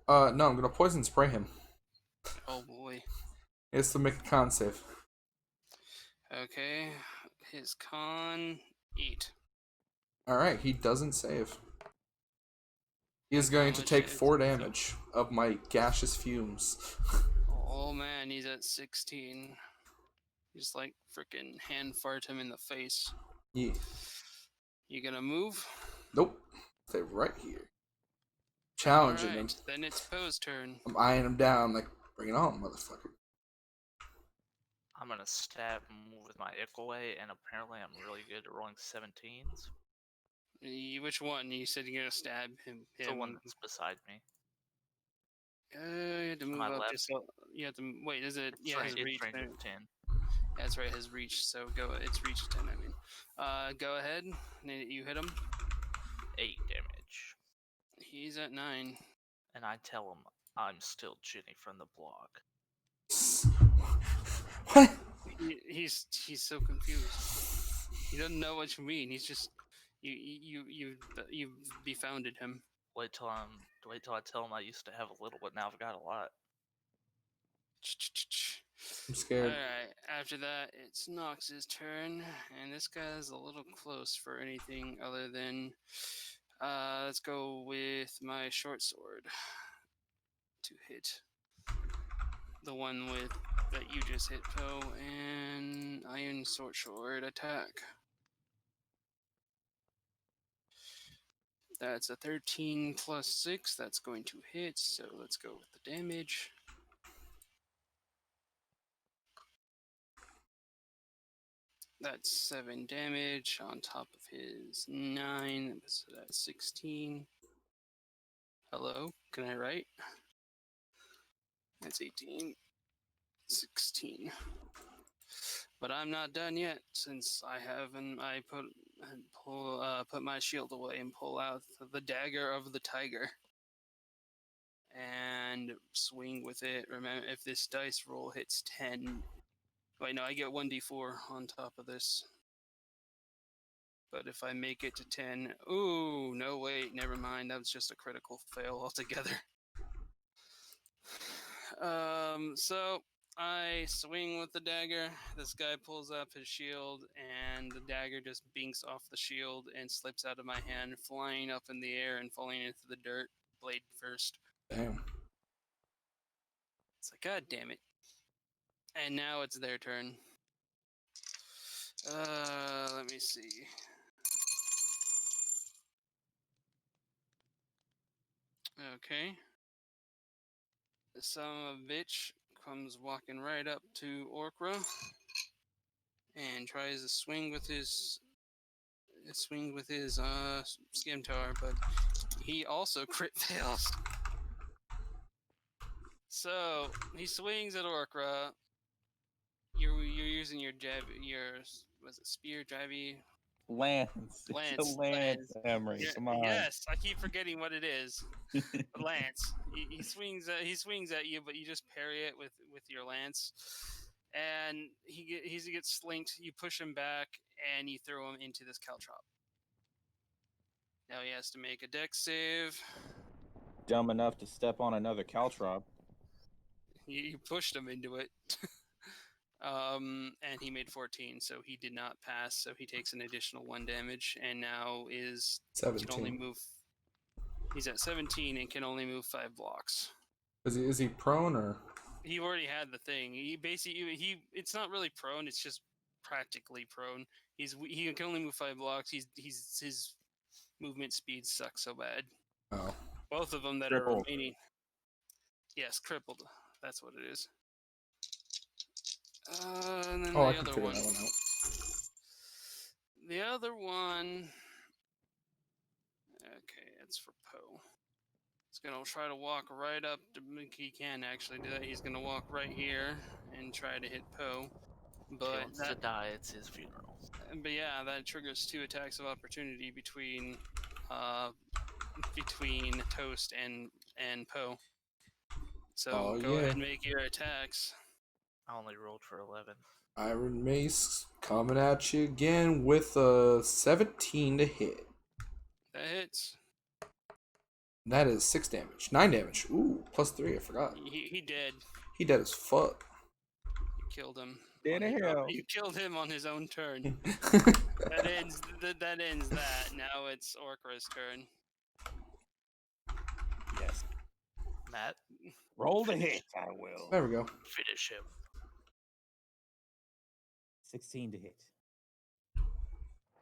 Speaker 2: No, I'm gonna poison spray him.
Speaker 1: Oh boy.
Speaker 2: He has to make a con save.
Speaker 1: Okay. His con 8.
Speaker 2: Alright, he doesn't save. He is
Speaker 1: And how
Speaker 2: going to
Speaker 1: much
Speaker 2: take
Speaker 1: is
Speaker 2: 4
Speaker 1: it?
Speaker 2: damage of my gaseous fumes.
Speaker 1: Oh man, he's at 16. Just like freaking hand fart him in the face.
Speaker 2: Yeah.
Speaker 1: You gonna move?
Speaker 2: Nope. Stay right here. Challenging him.
Speaker 1: Alright, then it's Poe's turn.
Speaker 2: I'm eyeing him down like, bring it on, motherfucker.
Speaker 3: I'm gonna stab and move with my ick away, and apparently I'm really good at rolling 17s.
Speaker 1: Which one? You said you're gonna stab him.
Speaker 3: The one that's beside me.
Speaker 1: You have to move
Speaker 3: my
Speaker 1: up
Speaker 3: left.
Speaker 1: just so. You have to wait. Is it? Yeah, his
Speaker 3: It's
Speaker 1: reach.
Speaker 3: range of 10.
Speaker 1: Yeah, that's right. His reach. So go. It's reach 10. I mean, go ahead. You hit him.
Speaker 3: 8 damage.
Speaker 1: He's at 9.
Speaker 3: And I tell him I'm still Jenny from the block.
Speaker 2: What?
Speaker 1: He's so confused. He doesn't know what you mean. He's just you befounded him.
Speaker 3: Wait till I tell him I used to have a little, but now I've got a lot.
Speaker 2: I'm scared.
Speaker 1: Alright, after that, it's Nox's turn, and this guy's a little close for anything other than, let's go with my short sword to hit the one that you just hit, Poe, and iron sword attack. That's a 13 plus 6, that's going to hit, so let's go with the damage. That's 7 damage on top of his 9, so that's 16. Hello, can I write? That's 18. 16. But I'm not done yet, since I haven't. I put my shield away and pull out the dagger of the tiger and swing with it. Remember, if this dice roll hits 10, wait, no, I get 1d4 on top of this. But if I make it to 10, ooh, no, wait, never mind. That was just a critical fail altogether. So I swing with the dagger. This guy pulls up his shield, and the dagger just binks off the shield and slips out of my hand, flying up in the air and falling into the dirt, blade first.
Speaker 2: Damn.
Speaker 1: It's like, God damn it. And now it's their turn. Let me see. Okay. The son of a bitch comes walking right up to Orkra and tries to swing with his Skimtar, but he also crit fails. So he swings at Orkra. You're using your was it spear, jabby?
Speaker 4: Lance. It's a Lance, Emery. Come on.
Speaker 1: Yes, I keep forgetting what it is. Lance. He swings at you, but you just parry it with your lance, and he gets slinked. You push him back, and you throw him into this caltrop. Now he has to make a dex save.
Speaker 4: Dumb enough to step on another caltrop.
Speaker 1: You pushed him into it. And he made 14, so he did not pass, so he takes an additional 1 damage, and now can only
Speaker 2: 17.
Speaker 1: move. He's at 17 and can only move 5 blocks.
Speaker 2: Is he prone or?
Speaker 1: He already had the thing. He basically it's not really prone. It's just practically prone. He can only move 5 blocks. His movement speed sucks so bad.
Speaker 2: Oh.
Speaker 1: Both of them that
Speaker 4: Crippled.
Speaker 1: are remaining. Yes, crippled. That's what it is. And then
Speaker 2: Oh, I
Speaker 1: the
Speaker 2: can
Speaker 1: other
Speaker 2: figure
Speaker 1: one.
Speaker 2: that one out.
Speaker 1: The other one. Okay, it's for Poe. He's gonna try to walk right up. He can actually do that. He's gonna walk right here and try to hit Poe.
Speaker 3: If he
Speaker 1: But
Speaker 3: wants to die, it's his funeral.
Speaker 1: But yeah, that triggers 2 attacks of opportunity between Toast and Poe. So
Speaker 2: Oh,
Speaker 1: go
Speaker 2: yeah.
Speaker 1: ahead and make your attacks.
Speaker 3: I only rolled for 11.
Speaker 2: Iron Mace coming at you again with a 17 to hit.
Speaker 1: That hits.
Speaker 2: That is 6 damage. 9 damage. Ooh, plus 3, I forgot.
Speaker 1: He dead.
Speaker 2: He dead as fuck.
Speaker 1: You killed him.
Speaker 4: Dead
Speaker 1: on
Speaker 4: as
Speaker 1: his-
Speaker 4: hell.
Speaker 1: You killed him on his own turn. That ends that. Now it's Orcra's turn.
Speaker 4: Yes.
Speaker 3: Matt,
Speaker 4: Roll the hit. I will.
Speaker 2: There we go.
Speaker 3: finish him.
Speaker 4: 16 to hit.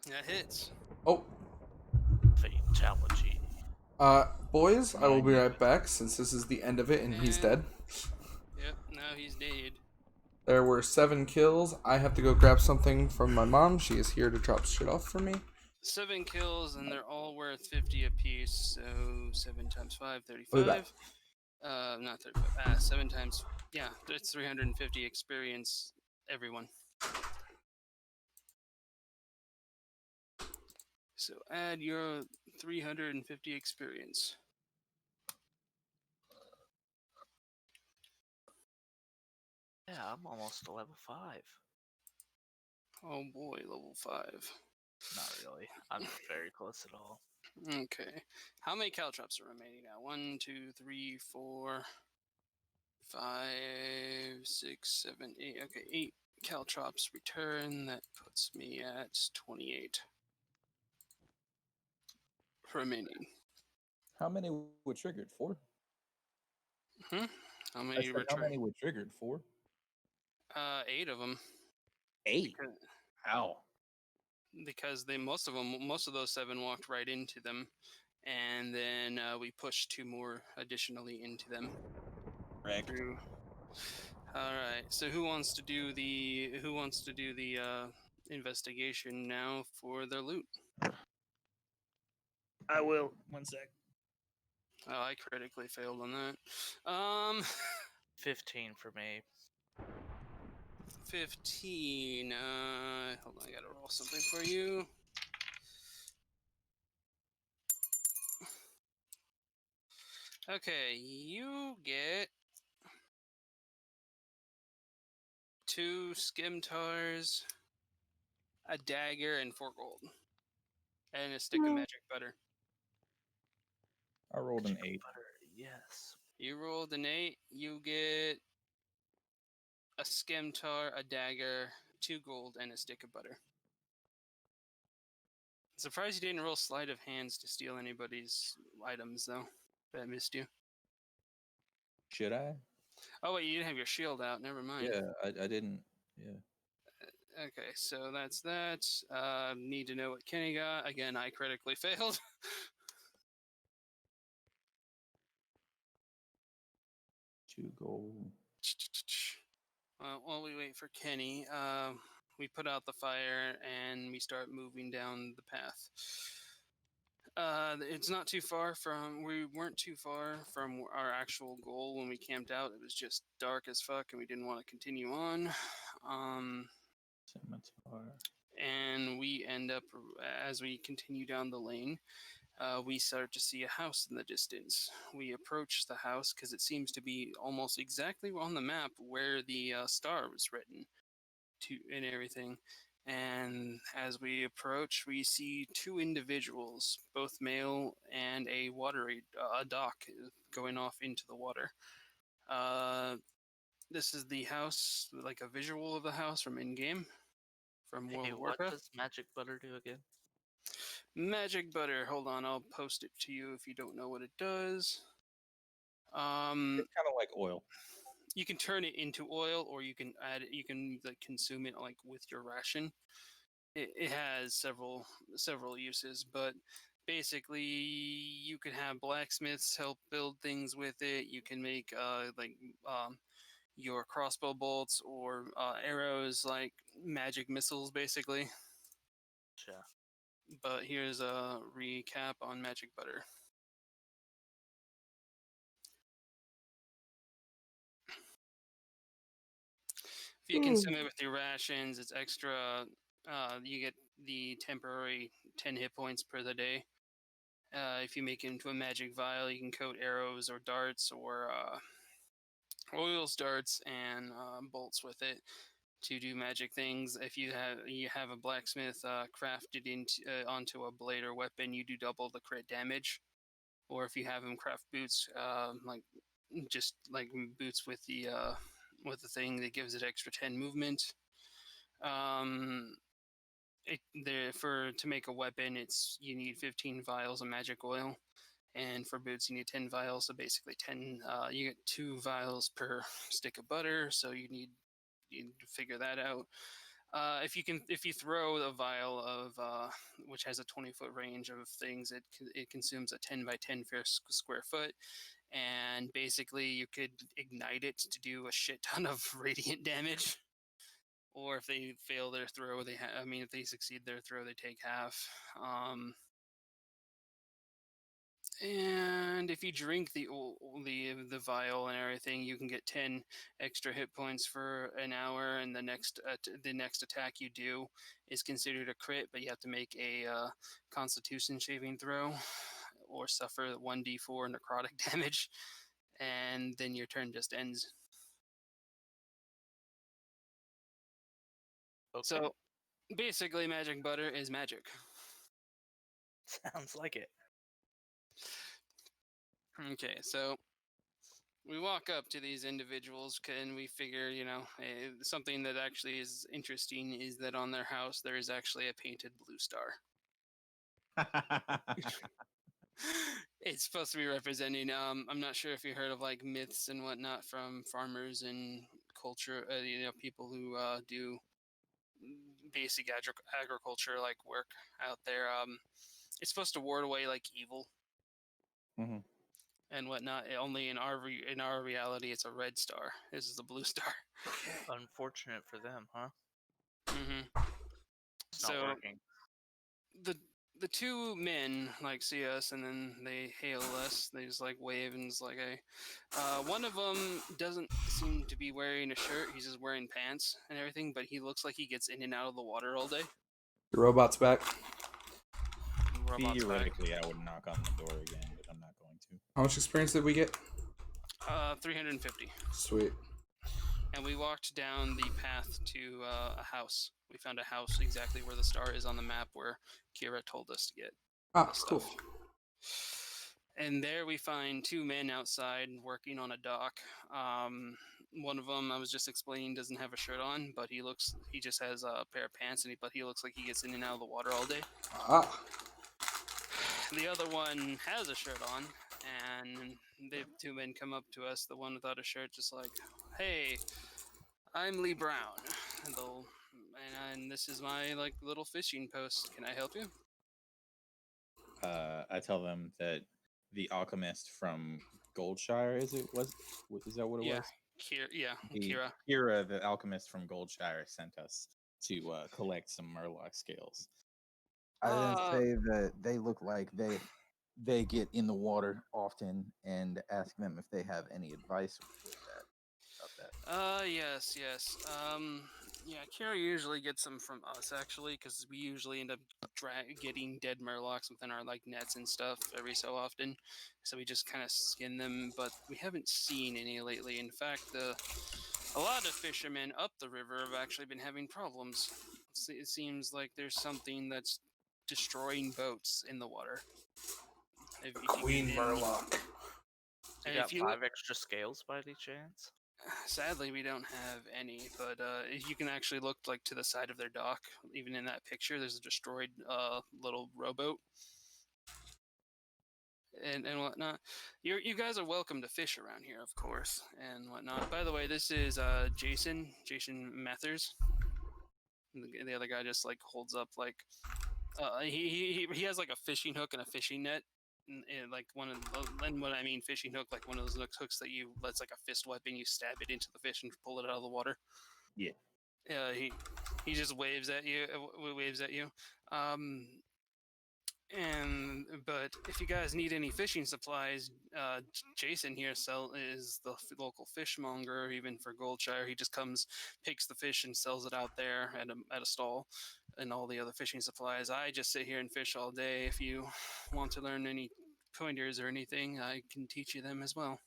Speaker 1: That hits.
Speaker 2: Oh,
Speaker 3: Fatality.
Speaker 2: boys, I will be right back since this is the end of it and he's dead.
Speaker 1: Yep, now he's dead.
Speaker 2: There were 7 kills. I have to go grab something from my mom. She is here to drop shit off for me.
Speaker 1: 7 kills, and they're all worth 50 apiece. So 7 times 5,
Speaker 2: What is that?
Speaker 1: 35. Not 35. 7 times. Yeah, it's 350 experience. Everyone. So add your 350 experience.
Speaker 3: Yeah, I'm almost to level 5.
Speaker 1: Oh boy, level 5.
Speaker 3: Not really. I'm very close at all.
Speaker 1: Okay. How many caltrops are remaining now? 1, 2, 3, 4, 5, 6, 7, 8. Okay, 8 caltrops return. That puts me at 28 remaining.
Speaker 4: How many were triggered? 4?
Speaker 1: How
Speaker 4: I
Speaker 1: many
Speaker 4: said,
Speaker 1: return?
Speaker 4: how many were triggered? 4?
Speaker 1: 8 of them.
Speaker 4: 8. How?
Speaker 1: Because most of those 7 walked right into them, and then we pushed 2 more additionally into them.
Speaker 4: Correct.
Speaker 1: All right. So who wants to do the investigation now for their loot?
Speaker 4: I will. 1 sec.
Speaker 1: Oh, I critically failed on that.
Speaker 3: 15 for me.
Speaker 1: 15. Hold on, I gotta roll something for you. Okay, you get 2 skimtars, a dagger, and 4 gold, and a stick of magic butter.
Speaker 4: I rolled an 8.
Speaker 3: Butter, yes.
Speaker 1: You rolled an 8. You get a skimtar, a dagger, 2 gold, and a stick of butter. Surprised you didn't roll sleight of hands to steal anybody's items, though. That missed you.
Speaker 4: Should I?
Speaker 1: Oh wait, you didn't have your shield out. Never mind.
Speaker 4: Yeah, I didn't. Yeah.
Speaker 1: Okay, so that's that. Need to know what Kenny got. Again, I critically failed.
Speaker 4: 2 gold.
Speaker 1: While we wait for Kenny, we put out the fire and we start moving down the path. It's not too far from. We weren't too far from our actual goal when we camped out. It was just dark as fuck, and we didn't want to continue on.
Speaker 4: Scimitar.
Speaker 1: And we end up, as we continue down the lane, we start to see a house in the distance. We approach the house because it seems to be almost exactly on the map where the star was written and everything. And as we approach, we see 2 individuals, both male, and a dock going off into the water. This is the house, like a visual of the house from in-game, from World
Speaker 3: Hey,
Speaker 1: of
Speaker 3: what
Speaker 1: Warcraft.
Speaker 3: does magic butter do again?
Speaker 1: Magic butter. Hold on, I'll post it to you if you don't know what it does.
Speaker 4: It's kind of like oil.
Speaker 1: You can turn it into oil, or you can add it. You can like consume it like with your ration. It has several uses, but basically you can have blacksmiths help build things with it. You can make your crossbow bolts or arrows, like magic missiles, basically.
Speaker 3: Sure.
Speaker 1: But here's a recap on magic butter. If you consume it with your rations, it's extra. You get the temporary 10 hit points per the day. If you make it into a magic vial, you can coat arrows or darts or oils, darts, and bolts with it to do magic things. If you have a blacksmith crafted into onto a blade or weapon, you do double the crit damage. Or if you have him craft boots, just like boots with the thing that gives it extra 10 movement. To make a weapon, you need 15 vials of magic oil, and for boots you need 10 vials. So basically 10. You get 2 vials per stick of butter, so you need to figure that out. If you throw a vial of which has a 20-foot range of things, it consumes a 10 by 10 square foot, and basically you could ignite it to do a shit ton of radiant damage. Or if they fail their throw, if they succeed their throw, they take half. And if you drink the vial and everything, you can get 10 extra hit points for an hour, and the next attack you do is considered a crit, but you have to make a Constitution saving throw or suffer 1d4 necrotic damage, and then your turn just ends.
Speaker 3: Okay.
Speaker 1: So basically, magic butter is magic.
Speaker 3: Sounds like it.
Speaker 1: Okay, so we walk up to these individuals and we figure, something that actually is interesting is that on their house there is actually a painted blue star. It's supposed to be representing. I'm not sure if you heard of like myths and whatnot from farmers and culture. People who do basic agriculture like work out there. It's supposed to ward away like evil.
Speaker 4: Mhm.
Speaker 1: And whatnot. Only in our reality, it's a red star. This is a blue star.
Speaker 3: Unfortunate for them, huh?
Speaker 1: Mm-hmm.
Speaker 3: It's not
Speaker 1: So
Speaker 3: working.
Speaker 1: the two men like see us and then they hail us. They just like wave and it's like, hey. One of them doesn't seem to be wearing a shirt. He's just wearing pants and everything, but he looks like he gets in and out of the water all day.
Speaker 2: The robot's back.
Speaker 1: Robot's back.
Speaker 4: Theoretically, I would knock on the door again, but I'm not going to.
Speaker 2: How much experience did we get?
Speaker 1: 350.
Speaker 2: Sweet.
Speaker 1: And we walked down the path to a house. We found a house exactly where the star is on the map where Kira told us to get
Speaker 2: Ah,
Speaker 1: the
Speaker 2: cool.
Speaker 1: stuff. And there we find two men outside working on a dock. One of them, I was just explaining, doesn't have a shirt on, but he just has a pair of pants, but he looks like he gets in and out of the water all day.
Speaker 2: Ah.
Speaker 1: The other one has a shirt on, and the two men come up to us. The one without a shirt, just like, "Hey, I'm Lee Brown, and this is my like little fishing post. Can I help you?"
Speaker 4: I tell them that the alchemist from Goldshire is that what it
Speaker 1: Yeah,
Speaker 4: was?
Speaker 1: Kira.
Speaker 4: Kira, the alchemist from Goldshire, sent us to collect some Murloc scales.
Speaker 5: I didn't say that they look like they get in the water often, and ask them if they have any advice with that. About that.
Speaker 1: Yes. Yeah, Kira usually gets them from us actually, because we usually end up getting dead Murlocs within our like nets and stuff every so often. So we just kind of skin them, but we haven't seen any lately. In fact, a lot of fishermen up the river have actually been having problems. It seems like there's something that's destroying boats in the water. If you
Speaker 2: Queen
Speaker 1: get in-
Speaker 2: Murloc.
Speaker 3: You
Speaker 1: and
Speaker 3: got
Speaker 1: if you
Speaker 3: 5 extra scales by any chance?
Speaker 1: Sadly, we don't have any, but you can actually look like to the side of their dock. Even in that picture, there's a destroyed little rowboat and whatnot. You guys are welcome to fish around here, of course, and whatnot. By the way, this is Jason Mathers. The other guy just like holds up like he has like a fishing hook and a fishing net. And like one of and what I mean fishing hook, like one of those hooks that that's like a fist weapon. You stab it into the fish and pull it out of the water.
Speaker 4: Yeah.
Speaker 1: He just waves at you. But if you guys need any fishing supplies, Jason here is the local fishmonger. Even for Goldshire, he just comes, picks the fish, and sells it out there at a stall, and all the other fishing supplies. I just sit here and fish all day. If you want to learn any pointers or anything, I can teach you them as well.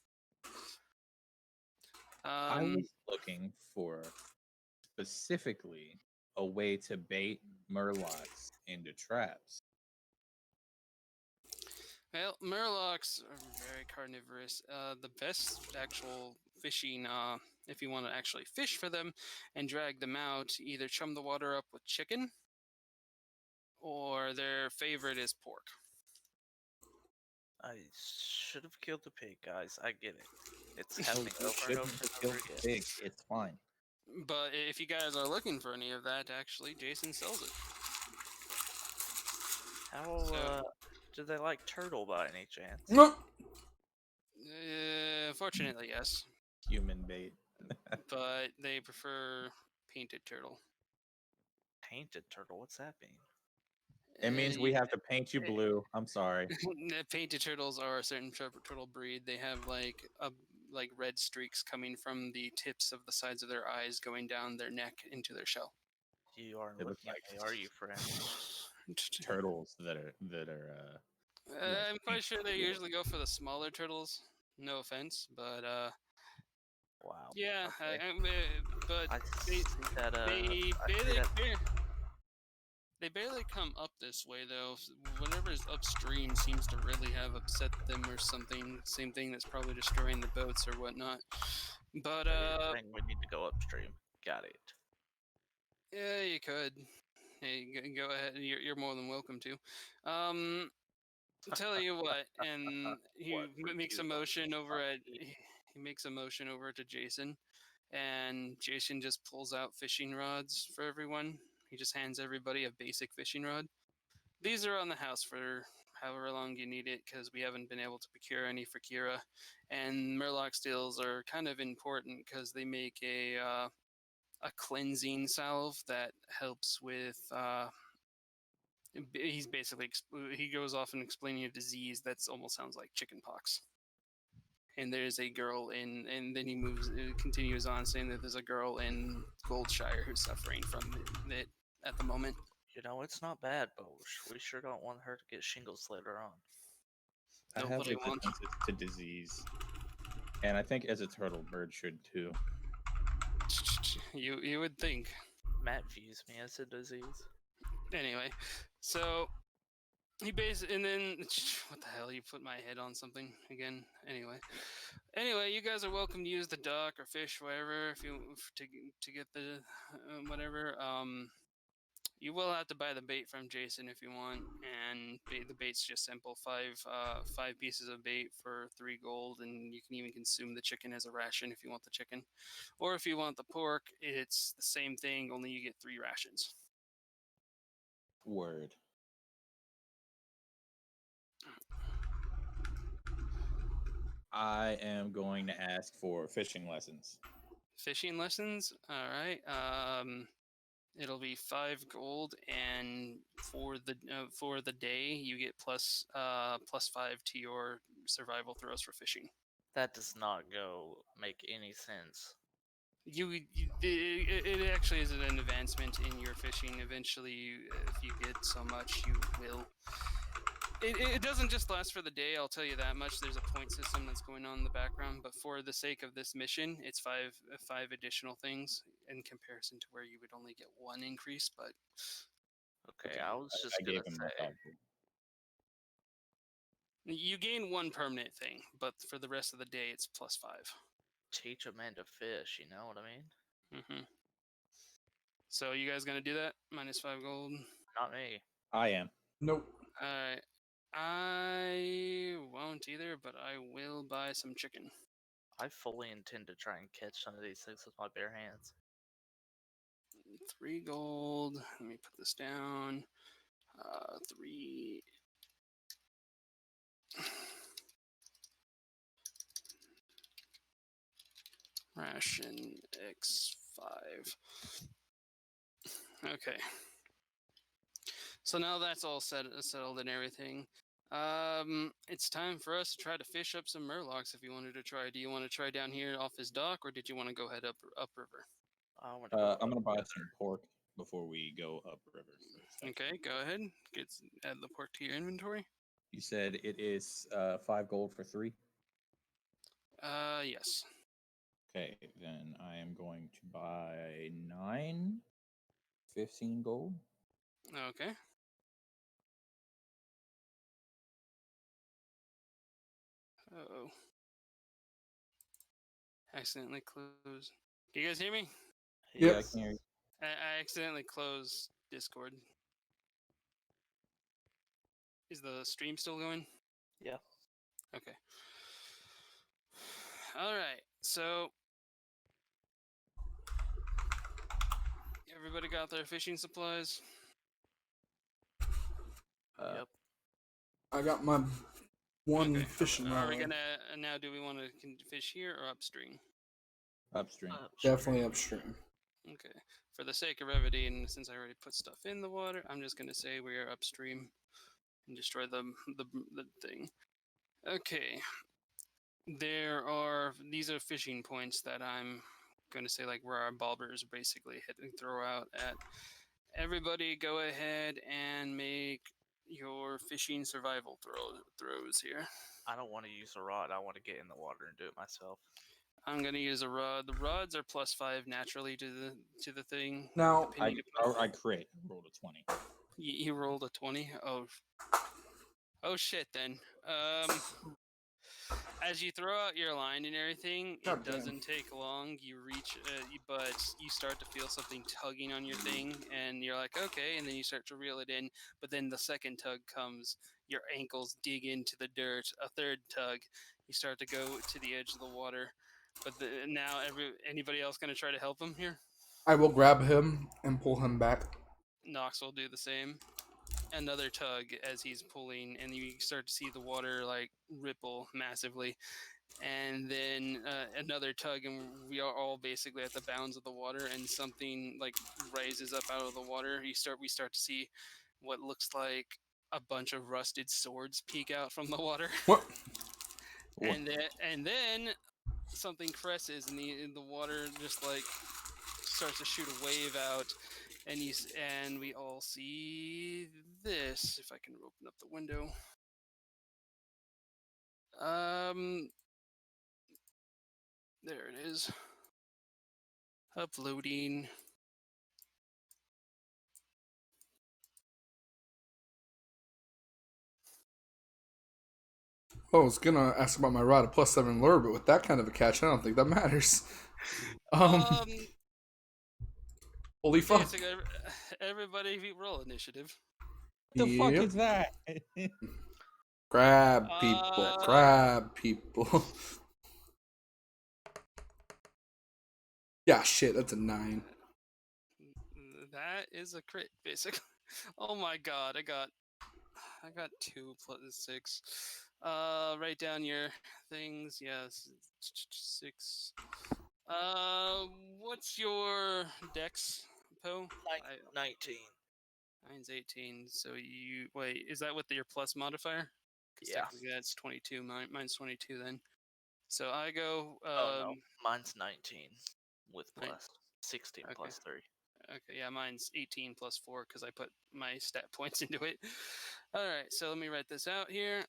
Speaker 4: I was looking for specifically a way to bait murlocs into traps.
Speaker 1: Well, murlocs are very carnivorous. The best actual fishing, if you want to actually fish for them and drag them out, either chum the water up with chicken, or their favorite is pork.
Speaker 3: I should have killed the pig, guys. I get it. It's happening over and over again.
Speaker 4: It's fine.
Speaker 1: But if you guys are looking for any of that, actually, Jason sells it.
Speaker 3: How do they like turtle by any chance?
Speaker 2: No.
Speaker 1: Fortunately, yes.
Speaker 4: Human bait.
Speaker 1: But they prefer painted turtle.
Speaker 3: Painted turtle? What's that mean?
Speaker 4: It means we have to paint you blue. I'm sorry.
Speaker 1: Painted turtles are a certain turtle breed. They have like red streaks coming from the tips of the sides of their eyes, going down their neck into their shell.
Speaker 3: You aren't
Speaker 4: They look
Speaker 3: looking at me, are you, friend?
Speaker 4: Turtles that are.
Speaker 1: I'm quite sure they usually go for the smaller turtles. No offense, but
Speaker 3: Wow.
Speaker 1: yeah,
Speaker 3: Okay.
Speaker 1: but
Speaker 3: I see that.
Speaker 1: They barely come up this way though. Whatever's upstream seems to really have upset them or something. Same thing that's probably destroying the boats or whatnot. But
Speaker 3: saying we need to go upstream. Got it.
Speaker 1: yeah, you could. Hey, go ahead. You're more than welcome to. Tell you what, and he makes a motion over to Jason, and Jason just pulls out fishing rods for everyone. He just hands everybody a basic fishing rod. These are on the house for however long you need it, because we haven't been able to procure any for Kira. And Murloc steels are kind of important because they make a cleansing salve that helps with. He's basically he goes off and explaining a disease that's almost sounds like chickenpox. And there's a girl and then he continues on saying that there's a girl in Goldshire who's suffering from it at the moment.
Speaker 3: You know, it's not bad, but we sure don't want her to get shingles later on.
Speaker 4: I have resistance to disease, and I think as a turtle, bird should too.
Speaker 1: You would think.
Speaker 3: Matt views me as a disease.
Speaker 1: Anyway, so he and then what the hell? You put my head on something again. Anyway, you guys are welcome to use the dock or fish wherever if you to get the whatever. You will have to buy the bait from Jason if you want, and the bait's just simple: five pieces of bait for 3 gold, and you can even consume the chicken as a ration if you want the chicken, or if you want the pork, it's the same thing, only you get 3 rations.
Speaker 4: Word. I am going to ask for fishing lessons.
Speaker 1: Fishing lessons? All right. It'll be 5 gold, and for the day you get plus 5 to your survival throws for fishing.
Speaker 3: That does not make any sense.
Speaker 1: It actually is an advancement in your fishing. Eventually, if you get so much, you will. It doesn't just last for the day, I'll tell you that much. There's a point system that's going on in the background, but for the sake of this mission, it's 5 additional things in comparison to where you would only get 1 increase. But
Speaker 3: okay, I was just gonna say
Speaker 1: you gain 1 permanent thing, but for the rest of the day, it's plus 5.
Speaker 3: teach a man to fish. You know what I mean?
Speaker 1: Mm-hmm. So you guys gonna do that? -5 gold.
Speaker 3: Not me.
Speaker 4: I am.
Speaker 2: Nope.
Speaker 1: Alright. I won't either, but I will buy some chicken.
Speaker 3: I fully intend to try and catch some of these things with my bare hands.
Speaker 1: 3 gold. Let me put this down. 3. Ration X5. Okay. So now that's all settled and everything. It's time for us to try to fish up some murlocs. If you wanted to try, do you want to try down here off his dock, or did you want to go head upriver?
Speaker 4: I'm gonna buy some pork before we go upriver.
Speaker 1: Okay, go ahead. Add the pork to your inventory.
Speaker 4: You said it is 5 gold for 3.
Speaker 1: Yes.
Speaker 4: Okay, then I am going to buy 9, 15 gold.
Speaker 1: Okay. Uh-oh. Accidentally closed. Do you guys hear me?
Speaker 2: Yep.
Speaker 4: Yeah, I can hear you.
Speaker 1: I accidentally closed Discord. Is the stream still going?
Speaker 3: Yeah.
Speaker 1: Okay. All right. So everybody got their fishing supplies?
Speaker 3: Yep.
Speaker 2: I got my one
Speaker 1: Okay.
Speaker 2: fishing
Speaker 1: Are we
Speaker 2: rod.
Speaker 1: gonna now? Do we want to fish here or upstream?
Speaker 4: Upstream.
Speaker 2: Definitely upstream.
Speaker 1: Okay. For the sake of brevity, and since I already put stuff in the water, I'm just gonna say we are upstream and destroy the thing. Okay. These are fishing points that I'm going to say, like, where our bobbers basically hit and throw out at. Everybody go ahead and make your fishing survival throws here.
Speaker 3: I don't want to use a rod. I want to get in the water and do it myself.
Speaker 1: I'm going to use a rod. The rods are +5 naturally to the thing.
Speaker 2: Now,
Speaker 4: I crit rolled a 20.
Speaker 1: You rolled a 20? Oh shit then. As you throw out your line and everything, it doesn't take long. You reach, but you start to feel something tugging on your thing, and you're like, okay, and then you start to reel it in. But then the second tug comes, your ankles dig into the dirt. A third tug, you start to go to the edge of the water. But now, anybody else going to try to help him here?
Speaker 2: I will grab him and pull him back.
Speaker 1: Nox will do the same. Another tug as he's pulling, and you start to see the water like ripple massively, and then another tug, and we are all basically at the bounds of the water, and something like rises up out of the water. We start to see what looks like a bunch of rusted swords peek out from the water.
Speaker 2: What?
Speaker 1: And then something cresses, and the water just like starts to shoot a wave out. And we all see this. If I can open up the window. There it is. Uploading.
Speaker 2: I was gonna ask about my rod at +7 lure, but with that kind of a catch, I don't think that matters. Holy fuck!
Speaker 1: Everybody roll initiative.
Speaker 4: What the fuck is that?
Speaker 2: Grab people, grab people. Yeah, shit, that's a 9.
Speaker 1: That is a crit, basically. Oh my god, I got 2 plus 6. Write down your things. Yes, 6. What's your dex, Poe?
Speaker 3: 19.
Speaker 1: Mine's 18. So you wait. Is that with your plus modifier?
Speaker 3: Yeah.
Speaker 1: That's 22. Mine's 22 then. So I go.
Speaker 3: Oh no, mine's 19 with plus 16
Speaker 1: okay.
Speaker 3: plus 3.
Speaker 1: Okay, yeah, mine's 18 plus 4 because I put my stat points into it. All right, so let me write this out here.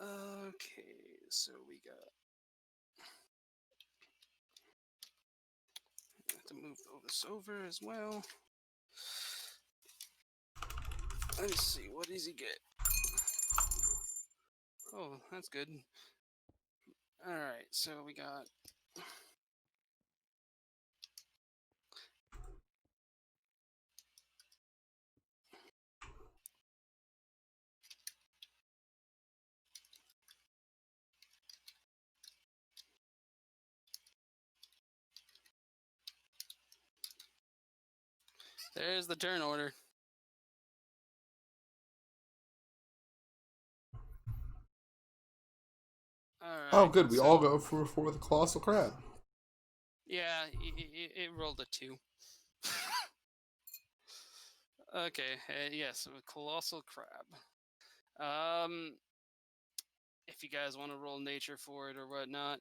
Speaker 1: Okay, so we got. I have to move this over as well. Let's see, what does he get? Oh, that's good. All right, so we got. There's the turn order. All right.
Speaker 2: Oh, good. We all go for the colossal crab.
Speaker 1: Yeah, it rolled a 2. Okay, yes, a colossal crab. If you guys want to roll nature for it or whatnot,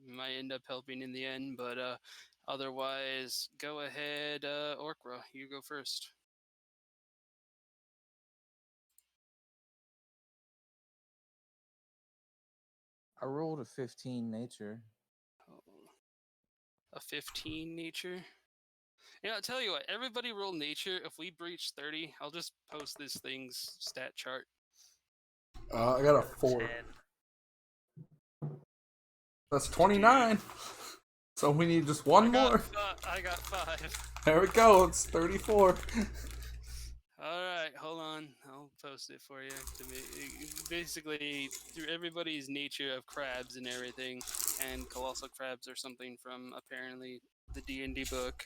Speaker 1: you might end up helping in the end. But otherwise, go ahead, Orkra. You go first.
Speaker 5: I rolled a 15 nature.
Speaker 1: A 15 nature. Yeah, I'll tell you what. Everybody roll nature. If we breach 30, I'll just post this thing's stat chart.
Speaker 2: I got a 4.
Speaker 3: 10.
Speaker 2: That's 29. So we need just one more.
Speaker 1: I got 5.
Speaker 2: There we go. It's 34.
Speaker 1: All right, hold on. I'll post it for you. Basically, through everybody's nature of crabs and everything, and colossal crabs are something from apparently the D&D book.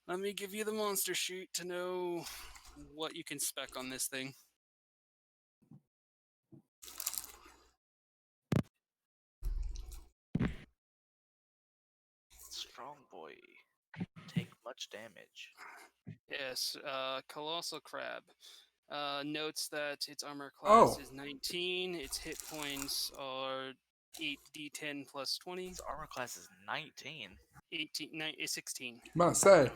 Speaker 1: Let me give you the monster sheet to know what you can spec on this thing.
Speaker 3: Strong boy. Take much damage.
Speaker 1: Yes, colossal crab. Notes that its armor class is 19. Its hit points are 8d10 plus 20.
Speaker 3: Its armor class is 19.
Speaker 1: 16.
Speaker 2: I'm about to say.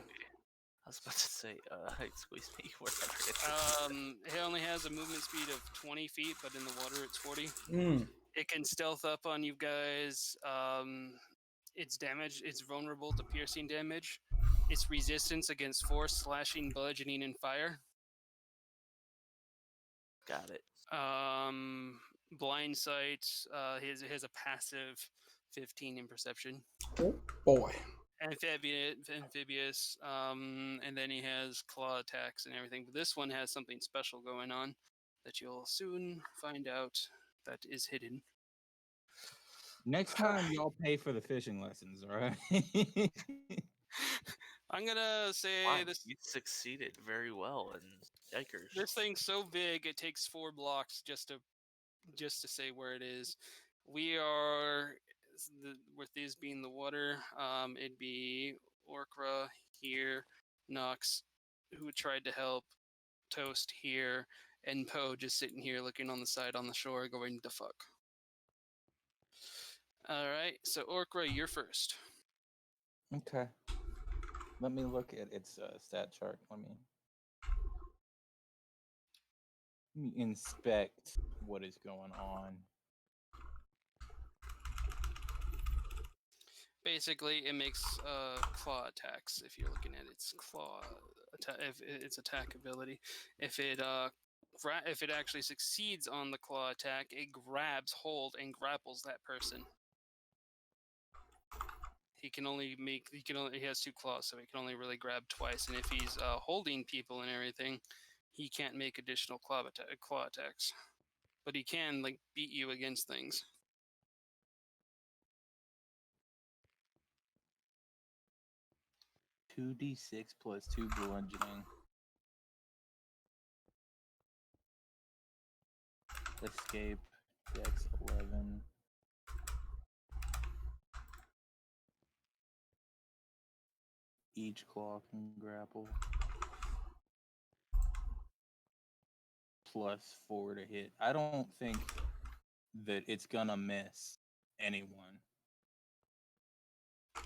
Speaker 3: I was about to say, excuse me, whatever it is.
Speaker 1: It only has a movement speed of 20 feet, but in the water it's 40.
Speaker 2: Mm.
Speaker 1: It can stealth up on you guys. Its damage, it's vulnerable to piercing damage. Its resistance against force, slashing, bludgeoning, and fire.
Speaker 3: Got it.
Speaker 1: Blind sight. He has a passive 15 in perception.
Speaker 2: Oh boy.
Speaker 1: Amphibious. And then he has claw attacks and everything. But this one has something special going on that you'll soon find out that is hidden.
Speaker 4: Next time, y'all pay for the fishing lessons, all right?
Speaker 1: I'm gonna say
Speaker 3: Wow,
Speaker 1: this.
Speaker 3: you succeeded very well, and yikers.
Speaker 1: This thing's so big it takes 4 blocks just to say where it is. We are with these being the water. It'd be Orkra here, Nox, who tried to help, Toast here, and Poe just sitting here looking on the side on the shore, going the fuck. All right, so Orkra, you're first.
Speaker 5: Okay. Let me look at its stat chart. Let me inspect what is going on.
Speaker 1: Basically, it makes claw attacks. If you're looking at its claw, its attack ability, if it actually succeeds on the claw attack, it grabs hold and grapples that person. He has 2 claws, so he can only really grab twice. And if he's holding people and everything, he can't make additional claw attacks. But he can beat you against things.
Speaker 5: Two D6 plus 2 bludgeoning. Escape, Dex 11. Each claw can grapple. Plus 4 to hit. I don't think that it's gonna miss anyone.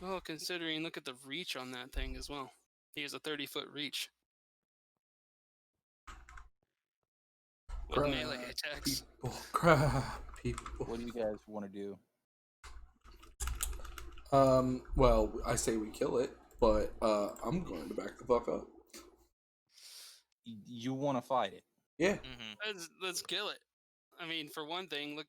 Speaker 1: Well, considering, look at the reach on that thing as well. He has a 30-foot reach. With melee attacks.
Speaker 2: People.
Speaker 5: What do you guys want to do?
Speaker 2: Well, I say we kill it, but I'm going to back the fuck up.
Speaker 5: You want to fight it?
Speaker 2: Yeah.
Speaker 3: Mm-hmm.
Speaker 1: Let's kill it. I mean, for one thing, look,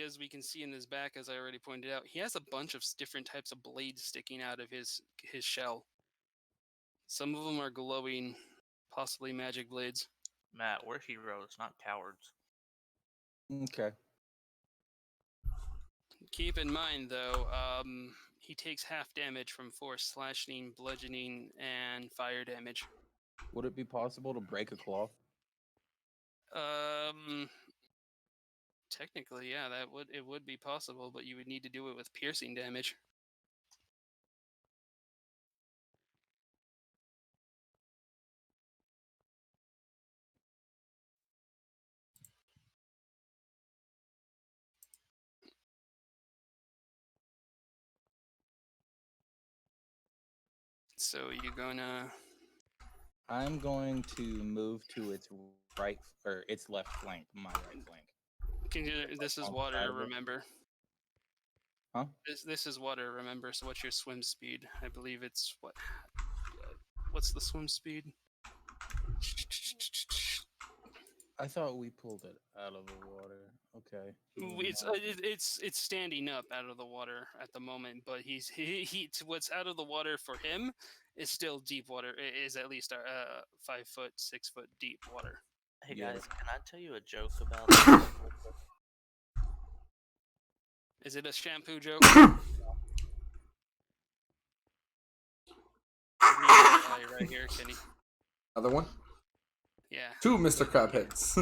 Speaker 1: as we can see in his back, as I already pointed out, he has a bunch of different types of blades sticking out of his shell. Some of them are glowing, possibly magic blades.
Speaker 3: Matt, we're heroes, not cowards.
Speaker 5: Okay.
Speaker 1: Keep in mind, though, he takes half damage from force, slashing, bludgeoning, and fire damage.
Speaker 5: Would it be possible to break a cloth?
Speaker 1: Technically, yeah, it would be possible, but you would need to do it with piercing damage. So you're gonna.
Speaker 4: I'm going to move to its right or its left flank, my right flank.
Speaker 1: This is
Speaker 4: on the side
Speaker 1: water,
Speaker 4: of it.
Speaker 1: remember?
Speaker 4: Huh?
Speaker 1: This is water, remember? So what's your swim speed? I believe it's what? What's the swim speed?
Speaker 5: I thought we pulled it out of the water. Okay.
Speaker 1: It's standing up out of the water at the moment, but he what's out of the water for him is still deep water. It is at least 5 foot, 6 foot deep water.
Speaker 3: Hey
Speaker 4: Yeah.
Speaker 3: guys, can I tell you a joke about this?
Speaker 1: Is it a shampoo joke? Right here, Kenny.
Speaker 2: Another one?
Speaker 1: Yeah.
Speaker 2: 2 Mr. Crabheads.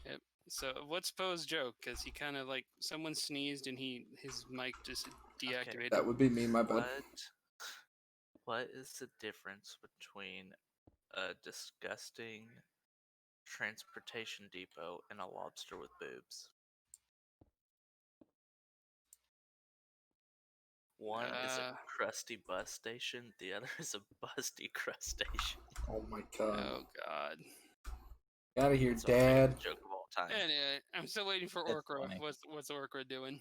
Speaker 1: Yep. So what's Poe's joke? Because he kind of like someone sneezed and his mic just deactivated.
Speaker 2: That would be me, my bad.
Speaker 3: What is the difference between a disgusting transportation depot and a lobster with boobs? One is a crusty bus station, the other is a busty crust station.
Speaker 2: Oh my god.
Speaker 1: Oh god.
Speaker 2: Get out of here,
Speaker 3: It's my
Speaker 2: Dad.
Speaker 3: favorite joke of all time.
Speaker 1: Anyway, I'm still waiting for
Speaker 5: That's
Speaker 1: Orkra.
Speaker 5: funny.
Speaker 1: What's Orkra doing?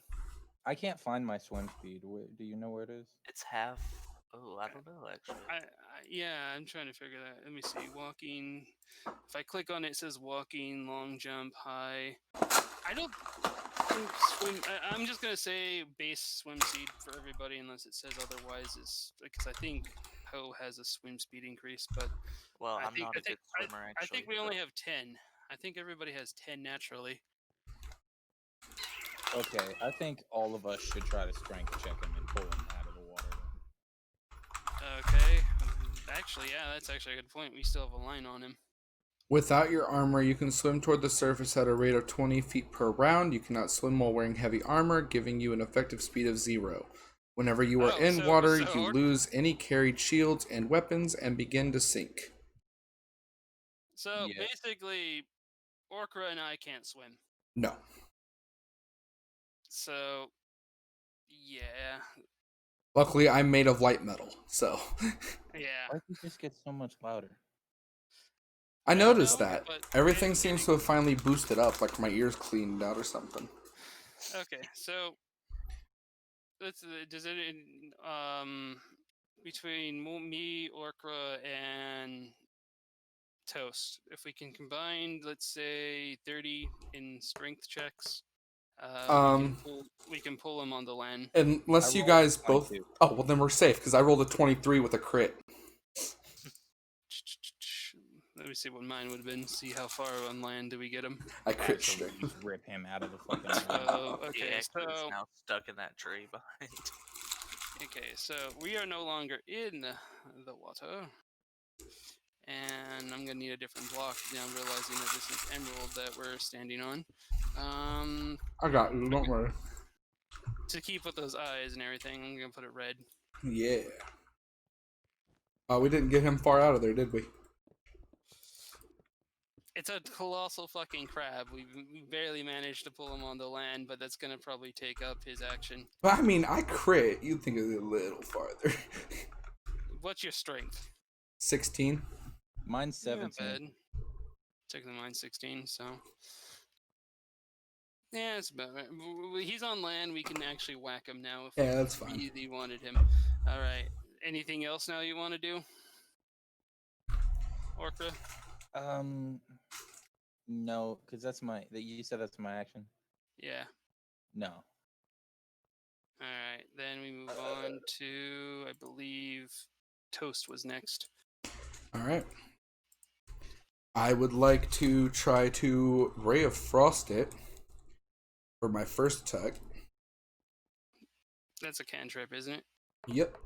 Speaker 5: I can't find my swim speed. Do you know where it is?
Speaker 3: It's half. Oh, I don't know actually.
Speaker 1: Yeah, I'm trying to figure that. Let me see. Walking. If I click on it, it says walking, long jump, high. I don't think swim. I'm just gonna say base swim speed for everybody, unless it says otherwise. Is because I think Poe has a swim speed increase, but
Speaker 3: Well,
Speaker 1: I
Speaker 3: I'm
Speaker 1: think,
Speaker 3: not a good swimmer actually.
Speaker 1: I think we only have 10. I think everybody has 10 naturally.
Speaker 4: Okay, I think all of us should try to strength check him and pull him out of the water.
Speaker 1: Okay. Actually, yeah, that's actually a good point. We still have a line on him.
Speaker 2: Without your armor, you can swim toward the surface at a rate of 20 feet per round. You cannot swim while wearing heavy armor, giving you an effective speed of 0. Whenever you are in water, you lose any carried shields and weapons and begin to sink.
Speaker 1: So
Speaker 4: Yes.
Speaker 1: basically, Orkra and I can't swim.
Speaker 2: No.
Speaker 1: So, yeah.
Speaker 2: Luckily, I'm made of light metal, so.
Speaker 1: Yeah.
Speaker 5: Why does it just get so much louder?
Speaker 2: I noticed
Speaker 1: know,
Speaker 2: that.
Speaker 1: but
Speaker 2: Everything
Speaker 1: I'm
Speaker 2: seems
Speaker 1: getting-
Speaker 2: to have finally boosted up, like my ears cleaned out or something.
Speaker 1: Okay, so does it between me, Orkra, and Toast, if we can combine, let's say 30 in strength checks, we can pull them on the land.
Speaker 2: Unless
Speaker 4: I
Speaker 2: you
Speaker 4: rolled
Speaker 2: guys
Speaker 4: a
Speaker 2: both.
Speaker 4: 22.
Speaker 2: Oh, well, then we're safe, because I rolled a 23 with a crit.
Speaker 1: Let me see what mine would have been. See how far on land do we get him.
Speaker 2: I crit straight.
Speaker 4: Absolutely rip him out of the fucking water.
Speaker 1: Oh,
Speaker 3: The
Speaker 1: okay.
Speaker 3: actor is
Speaker 1: So
Speaker 3: now stuck in that tree behind.
Speaker 1: okay, so we are no longer in the water, and I'm gonna need a different block. Now I'm realizing that this is emerald that we're standing on.
Speaker 2: I got you, don't worry.
Speaker 1: To keep with those eyes and everything, I'm gonna put it red.
Speaker 2: Yeah. We didn't get him far out of there, did we?
Speaker 1: It's a colossal fucking crab. We barely managed to pull him on the land, but that's gonna probably take up his action.
Speaker 2: But I mean, I crit. You'd think it was a little farther.
Speaker 1: What's your strength?
Speaker 2: 16.
Speaker 5: Mine's
Speaker 1: Not
Speaker 5: 17.
Speaker 1: bad. Technically mine's 16, so yeah, it's about right. He's on land. We can actually whack him now if
Speaker 2: Yeah, that's
Speaker 1: we
Speaker 2: fine.
Speaker 1: really wanted him. All right. Anything else now you want to do, Orkra?
Speaker 4: No, because that's my. You said that's my action.
Speaker 1: Yeah.
Speaker 4: No.
Speaker 1: All right. Then we move on to, I believe, Toast was next.
Speaker 2: All right. I would like to try to Ray of Frost it for my first attack.
Speaker 1: That's a cantrip, isn't it?
Speaker 2: Yep.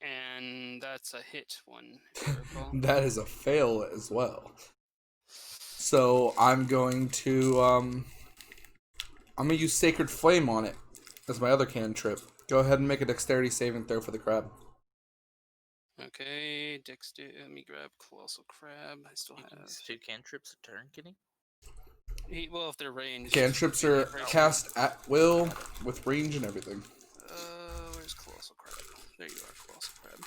Speaker 1: And that's a hit one, if I recall.
Speaker 2: That is a fail as well. So I'm going to use Sacred Flame on it as my other cantrip. Go ahead and make a dexterity saving throw for the crab.
Speaker 1: Okay, let me grab Colossal Crab. I still
Speaker 3: You can
Speaker 1: have...
Speaker 3: use 2 cantrips a turn, Kenny?
Speaker 1: Well, if they're ranged.
Speaker 2: Cantrips are cast at will with range and everything.
Speaker 1: Where's Colossal Crab? There you are, Colossal Crab.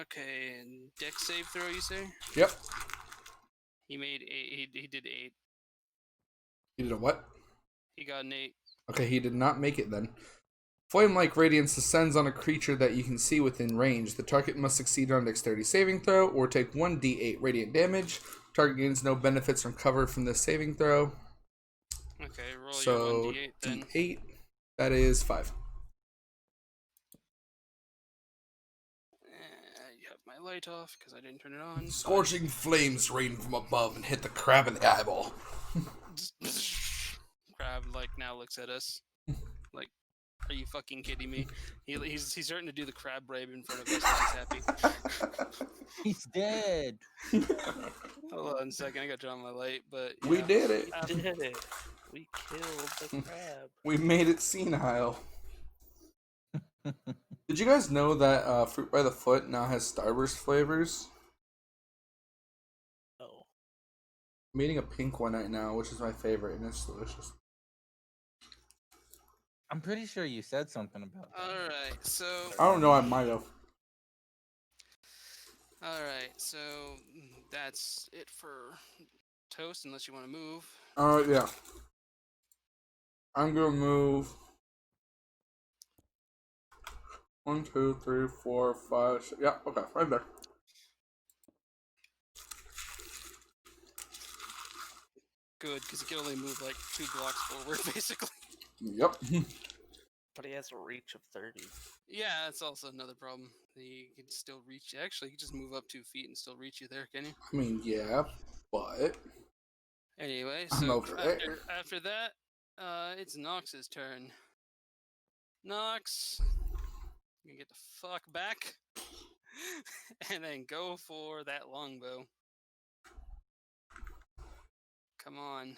Speaker 1: Okay, and dex save throw, you say?
Speaker 2: Yep.
Speaker 1: He made 8. He did 8.
Speaker 2: He did a what?
Speaker 1: He got an 8.
Speaker 2: Okay, he did not make it then. Flame-like radiance descends on a creature that you can see within range. The target must succeed on a dexterity saving throw or take 1d8 radiant damage. Target gains no benefits from cover from this saving throw.
Speaker 1: Okay, roll
Speaker 2: So,
Speaker 1: your 1d8 then.
Speaker 2: d8, that is 5.
Speaker 1: You have my light off because I didn't turn it on.
Speaker 2: Scorching flames rain from above and hit the crab in the eyeball.
Speaker 1: Crab now looks at us like, are you fucking kidding me? He's starting to do the crab brave in front of us. He's happy.
Speaker 4: He's dead.
Speaker 1: Hold on a second, I got to draw my light, but yeah.
Speaker 2: We did it.
Speaker 3: We did it. We killed the crab.
Speaker 2: We made it senile. Did you guys know that Fruit by the Foot now has Starburst flavors?
Speaker 3: Oh.
Speaker 2: I'm eating a pink one right now, which is my favorite, and it's delicious.
Speaker 4: I'm pretty sure you said something about that.
Speaker 1: Alright, so...
Speaker 2: I don't know, I might have.
Speaker 1: Alright, so that's it for Toast, unless you want to move.
Speaker 2: Yeah. I'm gonna move 1, 2, 3, 4, 5, 6. Yeah, okay, right there.
Speaker 1: Good, because he can only move like 2 blocks forward, basically.
Speaker 2: Yep.
Speaker 3: But he has a reach of 30.
Speaker 1: Yeah, that's also another problem. He can still reach. Actually, he can just move up 2 feet and still reach you there, can you?
Speaker 2: I mean, yeah, but
Speaker 1: Anyway,
Speaker 2: I'm
Speaker 1: so
Speaker 2: over it.
Speaker 1: after that, it's Nox's turn. Nox, you can get the fuck back, and then go for that longbow. Come on.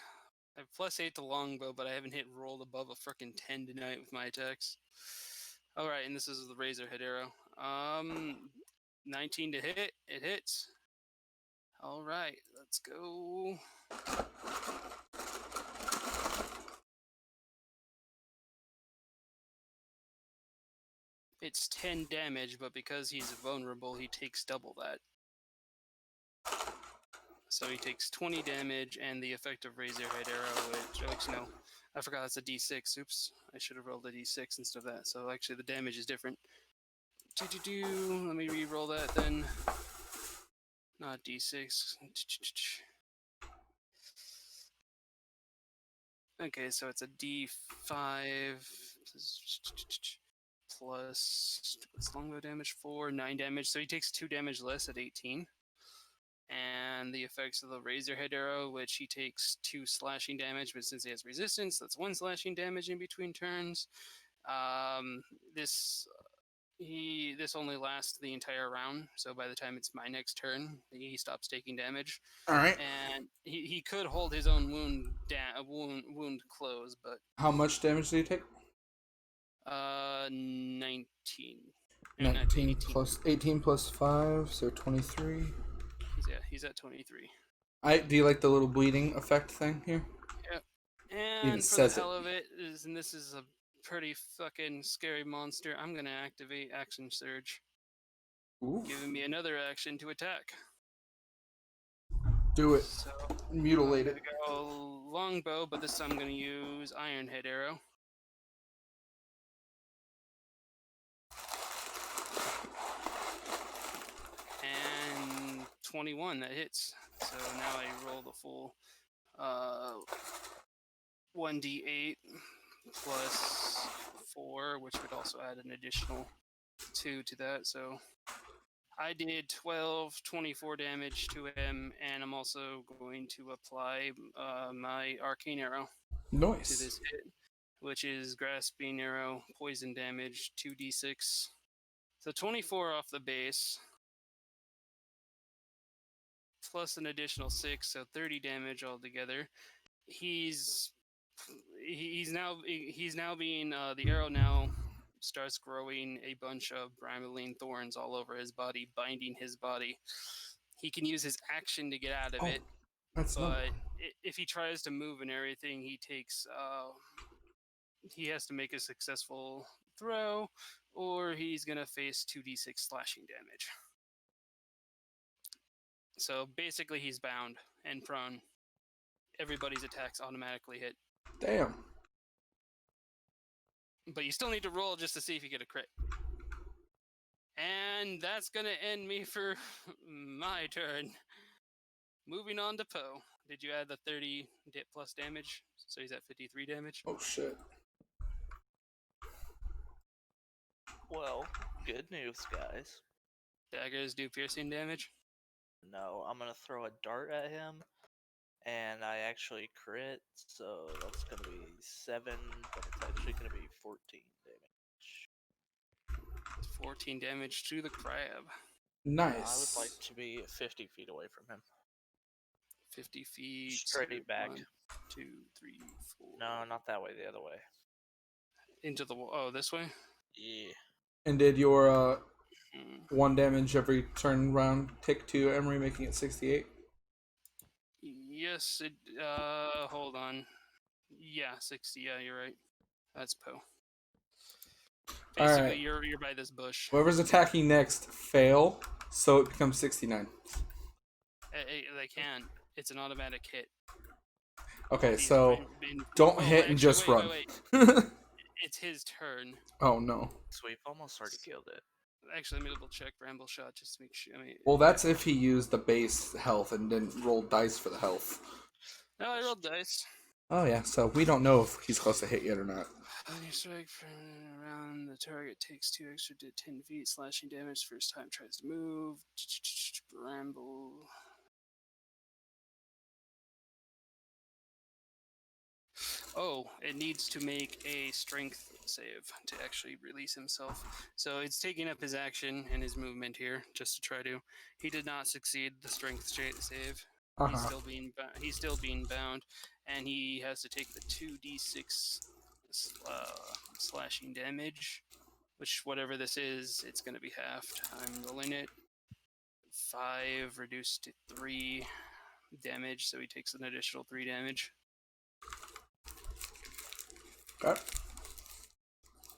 Speaker 1: I have +8 to longbow, but I haven't rolled above a frickin' 10 tonight with my attacks. Alright, and this is the Razorhead arrow. 19 to hit. It hits. Alright, let's go. It's 10 damage, but because he's vulnerable, he takes double that. So he takes 20 damage, and the effective Razorhead arrow, which, oh, actually, no, I forgot that's a d6. Oops, I should have rolled a d6 instead of that. So actually, the damage is different. Let me re-roll that then. Not d6. Okay, so it's a d5 plus what's longbow damage for 9 damage. So he takes 2 damage less at 18. And the effects of the Razorhead arrow, which he takes 2 slashing damage, but since he has resistance, that's 1 slashing damage in between turns. This only lasts the entire round, so by the time it's my next turn, he stops taking damage.
Speaker 2: All right.
Speaker 1: And he could hold his own wound close, but
Speaker 2: How much damage did he take?
Speaker 1: 19.
Speaker 2: 19 plus 18 plus 5, so 23.
Speaker 1: He's at 23.
Speaker 2: Do you like the little bleeding effect thing here?
Speaker 1: Yep. And for the hell of it, and this is a pretty fucking scary monster, I'm gonna activate Action Surge.
Speaker 2: Ooh.
Speaker 1: Giving me another action to attack.
Speaker 2: Do it.
Speaker 1: So,
Speaker 2: mutilate it.
Speaker 1: I'm gonna go longbow, but this time I'm gonna use Ironhead arrow. And 21, that hits. So now I roll the full 1d8 plus 4, which would also add an additional 2 to that. So I did 24 damage to him, and I'm also going to apply my arcane arrow to
Speaker 2: Nice.
Speaker 1: this hit, which is grasping arrow, poison damage, 2d6. So 24 off the base, plus an additional 6, so 30 damage altogether. He's now being the arrow now starts growing a bunch of brambling thorns all over his body, binding his body. He can use his action to get out of it,
Speaker 2: That's not.
Speaker 1: but if he tries to move and everything, he has to make a successful throw, or he's gonna face 2d6 slashing damage. So basically, he's bound and prone. Everybody's attacks automatically hit.
Speaker 2: Damn.
Speaker 1: But you still need to roll just to see if you get a crit. And that's going to end me for my turn. Moving on to Poe. Did you add the 30 plus damage? So he's at 53 damage?
Speaker 2: Oh, shit.
Speaker 3: Well, good news, guys.
Speaker 1: Daggers do piercing damage?
Speaker 3: No, I'm gonna throw a dart at him, and I actually crit, so that's gonna be 7, but it's actually gonna be 14 damage.
Speaker 1: 14 damage to the crab.
Speaker 2: Nice.
Speaker 3: I would like to be 50 feet away from him.
Speaker 1: 50 feet.
Speaker 3: Straight back.
Speaker 1: 1, 2, 3, 4.
Speaker 3: No, not that way, the other way.
Speaker 1: Into the wall. Oh, this way?
Speaker 3: Yeah.
Speaker 2: And did your 1 damage every turn round tick to Emery, making it 68?
Speaker 1: Yes, it, hold on. Yeah, 60, yeah, you're right. That's Poe. Basically,
Speaker 2: Alright.
Speaker 1: you're by this bush.
Speaker 2: Whoever's attacking next, fail, so it becomes 69.
Speaker 1: They can't. It's an automatic hit.
Speaker 2: Okay,
Speaker 1: He's
Speaker 2: so don't hit and just run.
Speaker 1: Wait. It's his turn.
Speaker 2: Oh, no.
Speaker 3: So we've almost already killed it.
Speaker 1: Actually, let me double check Bramble Shot just to make sure.
Speaker 2: Well, that's if he used the base health and didn't roll dice for the health.
Speaker 1: No, I rolled dice.
Speaker 2: Oh, yeah, so we don't know if he's close to hit yet or not.
Speaker 1: When you strike from around, the target takes 2 extra to 10 feet slashing damage first time tries to move. Bramble. Oh, it needs to make a strength save to actually release himself. So it's taking up his action and his movement here just to try to. He did not succeed the strength save. He's still being bound, and he has to take the 2d6 slashing damage, which whatever this is, it's going to be halved. I'm rolling it. 5 reduced to 3 damage, so he takes an additional 3 damage.
Speaker 2: Okay.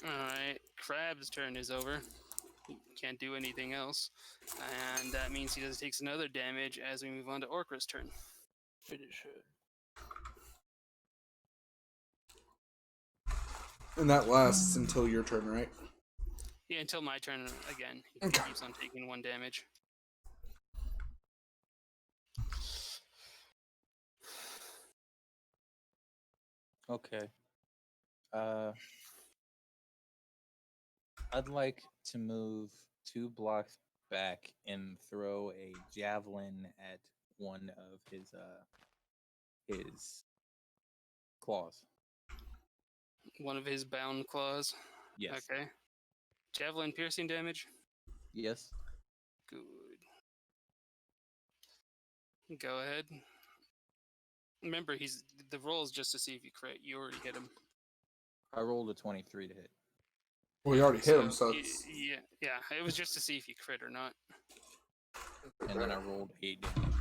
Speaker 1: Alright, Crab's turn is over. He can't do anything else. And that means he takes another damage as we move on to Orcra's turn.
Speaker 3: Finish it.
Speaker 2: And that lasts until your turn, right?
Speaker 1: Yeah, until my turn again. He
Speaker 2: Okay.
Speaker 1: keeps on taking 1 damage.
Speaker 4: Okay. I'd like to move 2 blocks back and throw a javelin at one of his claws.
Speaker 1: One of his bound claws.
Speaker 4: Yes.
Speaker 1: Okay. Javelin piercing damage.
Speaker 4: Yes.
Speaker 1: Good. Go ahead. Remember, the roll is just to see if you crit. You already hit him.
Speaker 4: I rolled a 23 to hit.
Speaker 2: Well, you already hit him, so
Speaker 1: yeah. It was just to see if you crit or not.
Speaker 4: And then I rolled 8 damage.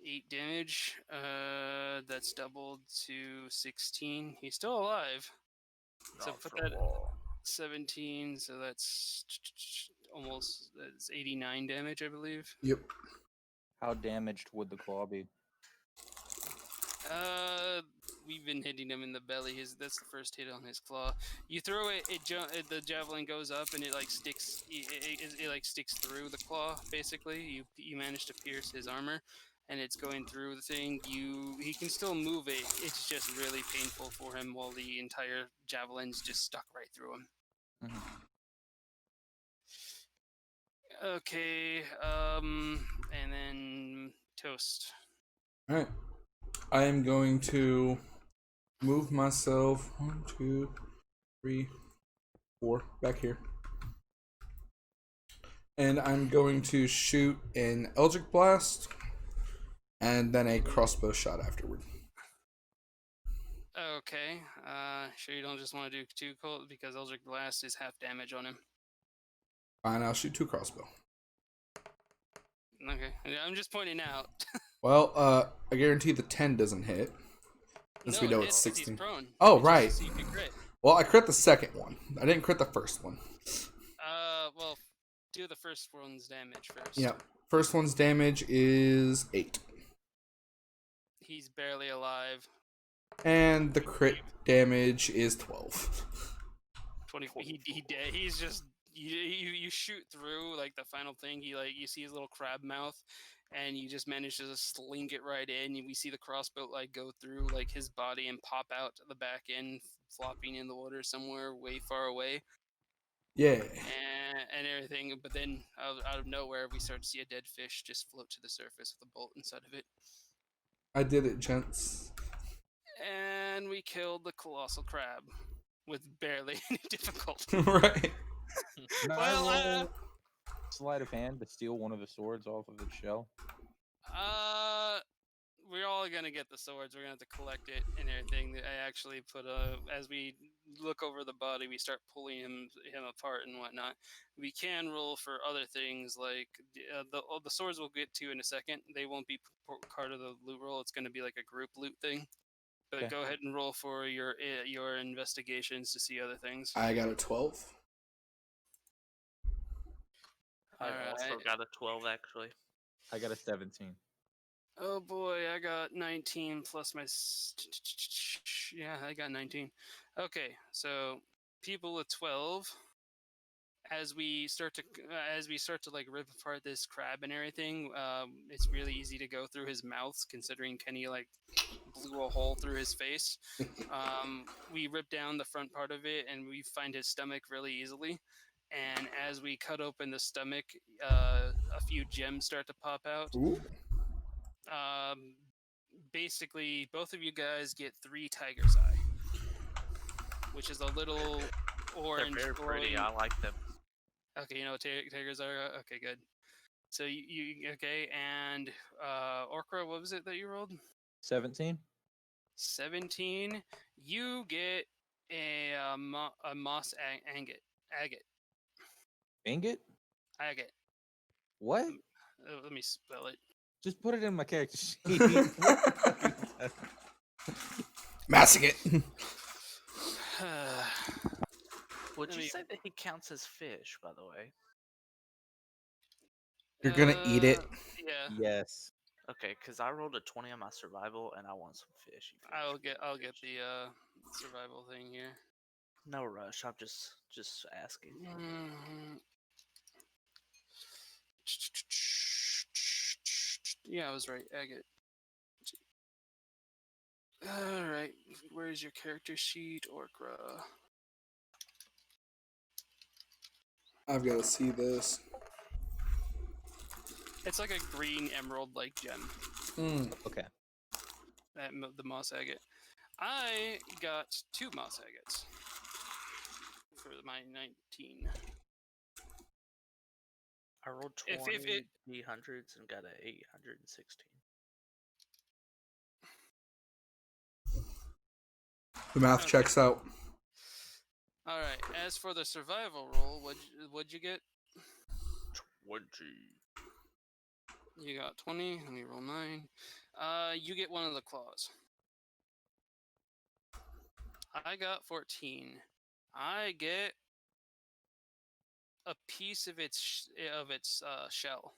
Speaker 1: 8 damage. That's doubled to 16. He's still alive. So put that 17. So that's almost 89 damage, I believe.
Speaker 2: Yep.
Speaker 4: How damaged would the claw be?
Speaker 1: We've been hitting him in the belly. That's the first hit on his claw. You throw it, the javelin goes up and it like sticks. It like sticks through the claw. Basically, you manage to pierce his armor, and it's going through the thing, he can still move it. It's just really painful for him while the entire javelin's just stuck right through him. Okay, and then Toast.
Speaker 2: All right. I am going to move myself 1, 2, 3, 4 back here. And I'm going to shoot an Eldritch Blast and then a crossbow shot afterward.
Speaker 1: Okay, sure you don't just want to do 2 cold because Eldritch Blast is half damage on him.
Speaker 2: Fine, I'll shoot 2 crossbow.
Speaker 1: Okay, I'm just pointing out.
Speaker 2: Well, I guarantee the 10 doesn't hit. Since we know it's 16.
Speaker 1: He's prone.
Speaker 2: Oh,
Speaker 1: It's
Speaker 2: right.
Speaker 1: just to see if you crit.
Speaker 2: Well, I crit the second one. I didn't crit the first one.
Speaker 1: Well, do the first one's damage first.
Speaker 2: Yep. First one's damage is 8.
Speaker 1: He's barely alive.
Speaker 2: And the crit damage is 12.
Speaker 1: 20. He's just you shoot through like the final thing. You see his little crab mouth, and you just manage to just sling it right in. We see the crossbow like go through like his body and pop out the back end, flopping in the water somewhere way far away.
Speaker 2: Yeah.
Speaker 1: And everything, but then out of nowhere, we start to see a dead fish just float to the surface with a bolt inside of it.
Speaker 2: I did it, gents.
Speaker 1: And we killed the colossal crab with barely any difficulty.
Speaker 2: Right.
Speaker 5: Well, sleight of hand to steal one of the swords off of its shell.
Speaker 1: We're all gonna get the swords. We're gonna have to collect it and everything. I actually put as we look over the body, we start pulling him apart and whatnot. We can roll for other things like the swords we'll get to in a second. They won't be part of the loot roll. It's gonna be like a group loot thing. But go ahead and roll for your investigations to see other things.
Speaker 2: I got a 12.
Speaker 3: I also got a 12 actually.
Speaker 5: I got a 17.
Speaker 1: Oh boy, I got 19 plus my... Yeah, I got 19. Okay, so people with 12, as we start to like rip apart this crab and everything, it's really easy to go through his mouth, considering Kenny like blew a hole through his face. We rip down the front part of it, and we find his stomach really easily. And as we cut open the stomach, a few gems start to pop out.
Speaker 2: Ooh.
Speaker 1: Basically, both of you guys get 3 tiger's eye, which is a little orange.
Speaker 3: They're very pretty. I like them.
Speaker 1: Okay, you know what tigers are? Okay, good. So you okay? And Orkra, what was it that you rolled?
Speaker 5: 17.
Speaker 1: 17. You get a moss agate.
Speaker 5: Ingot?
Speaker 1: Agate.
Speaker 5: What?
Speaker 1: Let me spell it.
Speaker 5: Just put it in my character sheet.
Speaker 2: Massing it.
Speaker 3: Would you say that he counts as fish, by the way?
Speaker 2: You're gonna eat it?
Speaker 1: Yeah.
Speaker 5: Yes.
Speaker 3: Okay, because I rolled a 20 on my survival, and I want some fish.
Speaker 1: I'll get the survival thing here.
Speaker 3: No rush. I'm just asking.
Speaker 1: Yeah, I was right. Agate. Alright, where's your character sheet, Orkra?
Speaker 2: I've got to see this.
Speaker 1: It's like a green emerald-like gem.
Speaker 5: Okay.
Speaker 1: The moss agate. I got 2 moss agates for my 19.
Speaker 3: I rolled 20 D100s and got an 816.
Speaker 2: The math checks out.
Speaker 1: Alright, as for the survival roll, what'd you get?
Speaker 3: 20.
Speaker 1: You got 20, let me roll 9. You get one of the claws. I got 14. I get a piece of its shell.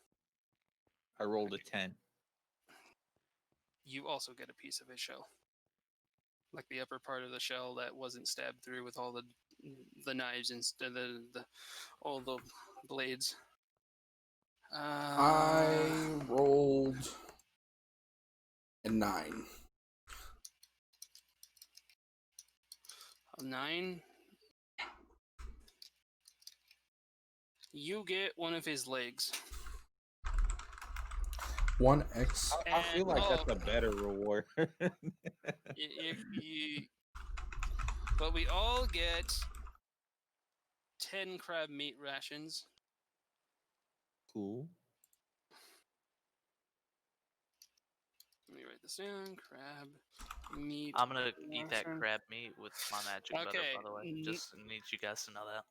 Speaker 5: I rolled a 10.
Speaker 1: You also get a piece of its shell, like the upper part of the shell that wasn't stabbed through with all the knives and all the blades.
Speaker 2: I rolled 9.
Speaker 1: 9. You get one of his legs.
Speaker 2: 1x.
Speaker 4: I feel like that's a better reward.
Speaker 1: But we all get 10 crab meat rations.
Speaker 4: Cool.
Speaker 1: Let me write this down. Crab meat.
Speaker 3: I'm gonna eat that
Speaker 1: ration.
Speaker 3: crab meat with my magic butter,
Speaker 1: Okay,
Speaker 3: by the way. Just need you guys to know that.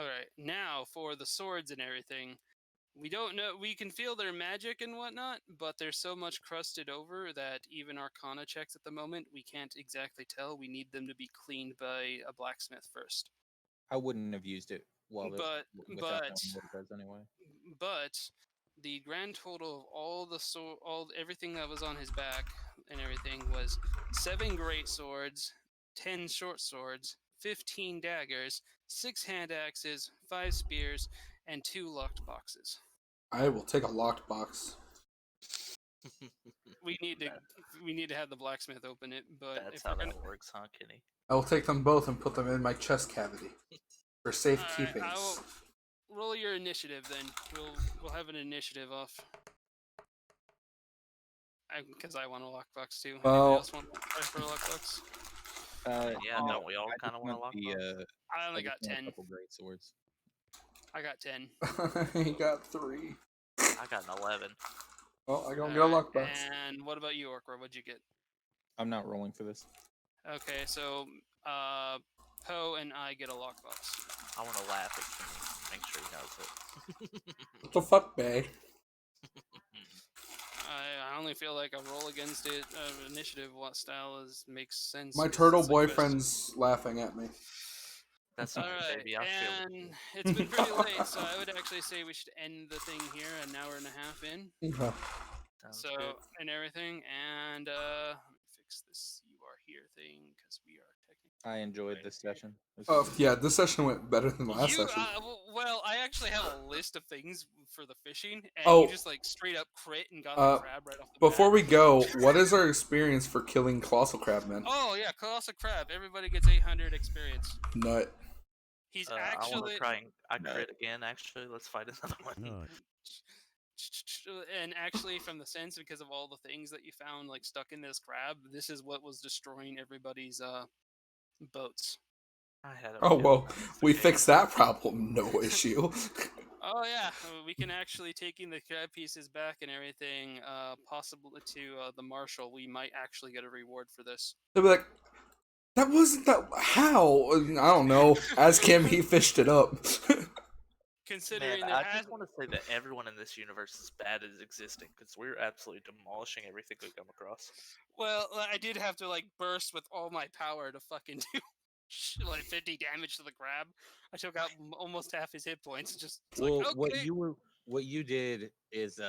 Speaker 1: Alright, now for the swords and everything. We don't know. We can feel their magic and whatnot, but they're so much crusted over that even Arcana checks at the moment, we can't exactly tell. We need them to be cleaned by a blacksmith first.
Speaker 4: I wouldn't have used it without knowing what it does anyway.
Speaker 1: But the grand total of all everything that was on his back and everything was 7 great swords, 10 short swords, 15 daggers, 6 hand axes, 5 spears, and 2 locked boxes.
Speaker 2: I will take a locked box.
Speaker 1: We need to have the blacksmith open it, but
Speaker 3: that's how that works, huh, Kenny?
Speaker 2: I will take them both and put them in my chest cavity for safekeeping.
Speaker 1: I will roll your initiative then. We'll have an initiative off. Because I want a lockbox too.
Speaker 2: Well,
Speaker 1: anybody else want to try for a lockbox?
Speaker 3: Yeah, don't we all kind of want a lockbox?
Speaker 1: I only got 10.
Speaker 4: A couple great swords.
Speaker 1: I got 10.
Speaker 2: He got 3.
Speaker 3: I got an 11.
Speaker 2: Well, I don't get a lockbox.
Speaker 1: And what about you, Orkra? What'd you get?
Speaker 4: I'm not rolling for this.
Speaker 1: Okay, so Poe and I get a lockbox.
Speaker 3: I want to laugh at Kenny. Make sure he knows it.
Speaker 2: What the fuck, Bay?
Speaker 1: I only feel like a roll against it initiative style makes sense.
Speaker 2: My turtle boyfriend's laughing at me.
Speaker 3: That's
Speaker 1: all
Speaker 3: okay,
Speaker 1: right,
Speaker 3: baby. I'll feel
Speaker 1: and it's been pretty late, so I would actually say we should end the thing here, an hour and a half in.
Speaker 2: Okay.
Speaker 3: Sounds
Speaker 1: So
Speaker 3: good.
Speaker 1: and everything, and let me fix this "you are here" thing because we are technically.
Speaker 4: I enjoyed this session.
Speaker 2: Oh yeah, this session went better than the last session.
Speaker 1: Well, I actually have a list of things for the fishing, and you just like straight up crit and got the crab right off the
Speaker 2: Before
Speaker 1: bat.
Speaker 2: we go, what is our experience for killing colossal crabmen?
Speaker 1: Oh yeah, colossal crab. Everybody gets 800 experience.
Speaker 2: Nut.
Speaker 1: He's
Speaker 3: I want
Speaker 1: actually.
Speaker 3: to try and crit again. Actually, let's fight another one.
Speaker 1: And actually, from the sense, because of all the things that you found like stuck in this crab, this is what was destroying everybody's boats.
Speaker 2: Oh well, we fixed that problem. No issue.
Speaker 1: Oh yeah, we can actually taking the crab pieces back and everything, possibly to the marshal. We might actually get a reward for this.
Speaker 2: They'll be like, that wasn't that. How? I don't know. As Kim, he fished it up.
Speaker 1: Considering
Speaker 3: Man, I just want to say that everyone in this universe is bad at existing because we're absolutely demolishing everything we come across.
Speaker 1: Well, I did have to like burst with all my power to fucking do like 50 damage to the crab. I took out almost half his hit points. Just
Speaker 4: well,
Speaker 1: like, okay.
Speaker 4: what you did is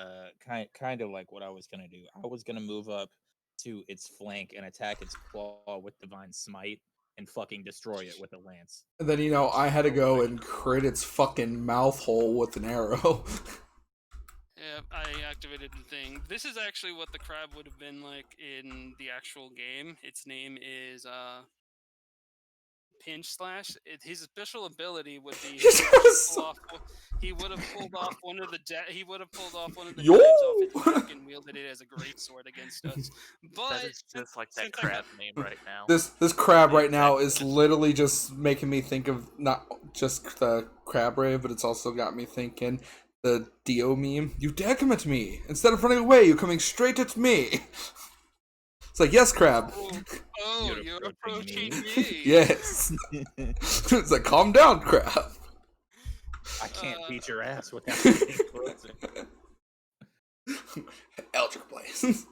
Speaker 4: kind of like what I was gonna do. I was gonna move up to its flank and attack its claw with divine smite and fucking destroy it with a lance.
Speaker 2: And then I had to go and crit its fucking mouth hole with an arrow.
Speaker 1: Yeah, I activated the thing. This is actually what the crab would have been like in the actual game. Its name is Pinch Slash. His special ability would be he would have pulled off one of the daggers off his back and wielded it as a great sword against us. But
Speaker 3: that is just like that crab name right now.
Speaker 2: This crab right now is literally just making me think of not just the crab ray, but it's also got me thinking the Dio meme. You decimate me. Instead of running away, you're coming straight at me. It's like, yes, crab.
Speaker 1: Oh, you're approaching me.
Speaker 2: Yes. It's like, calm down, crab.
Speaker 4: I can't beat your ass without being close.
Speaker 2: Eldritch Blaze.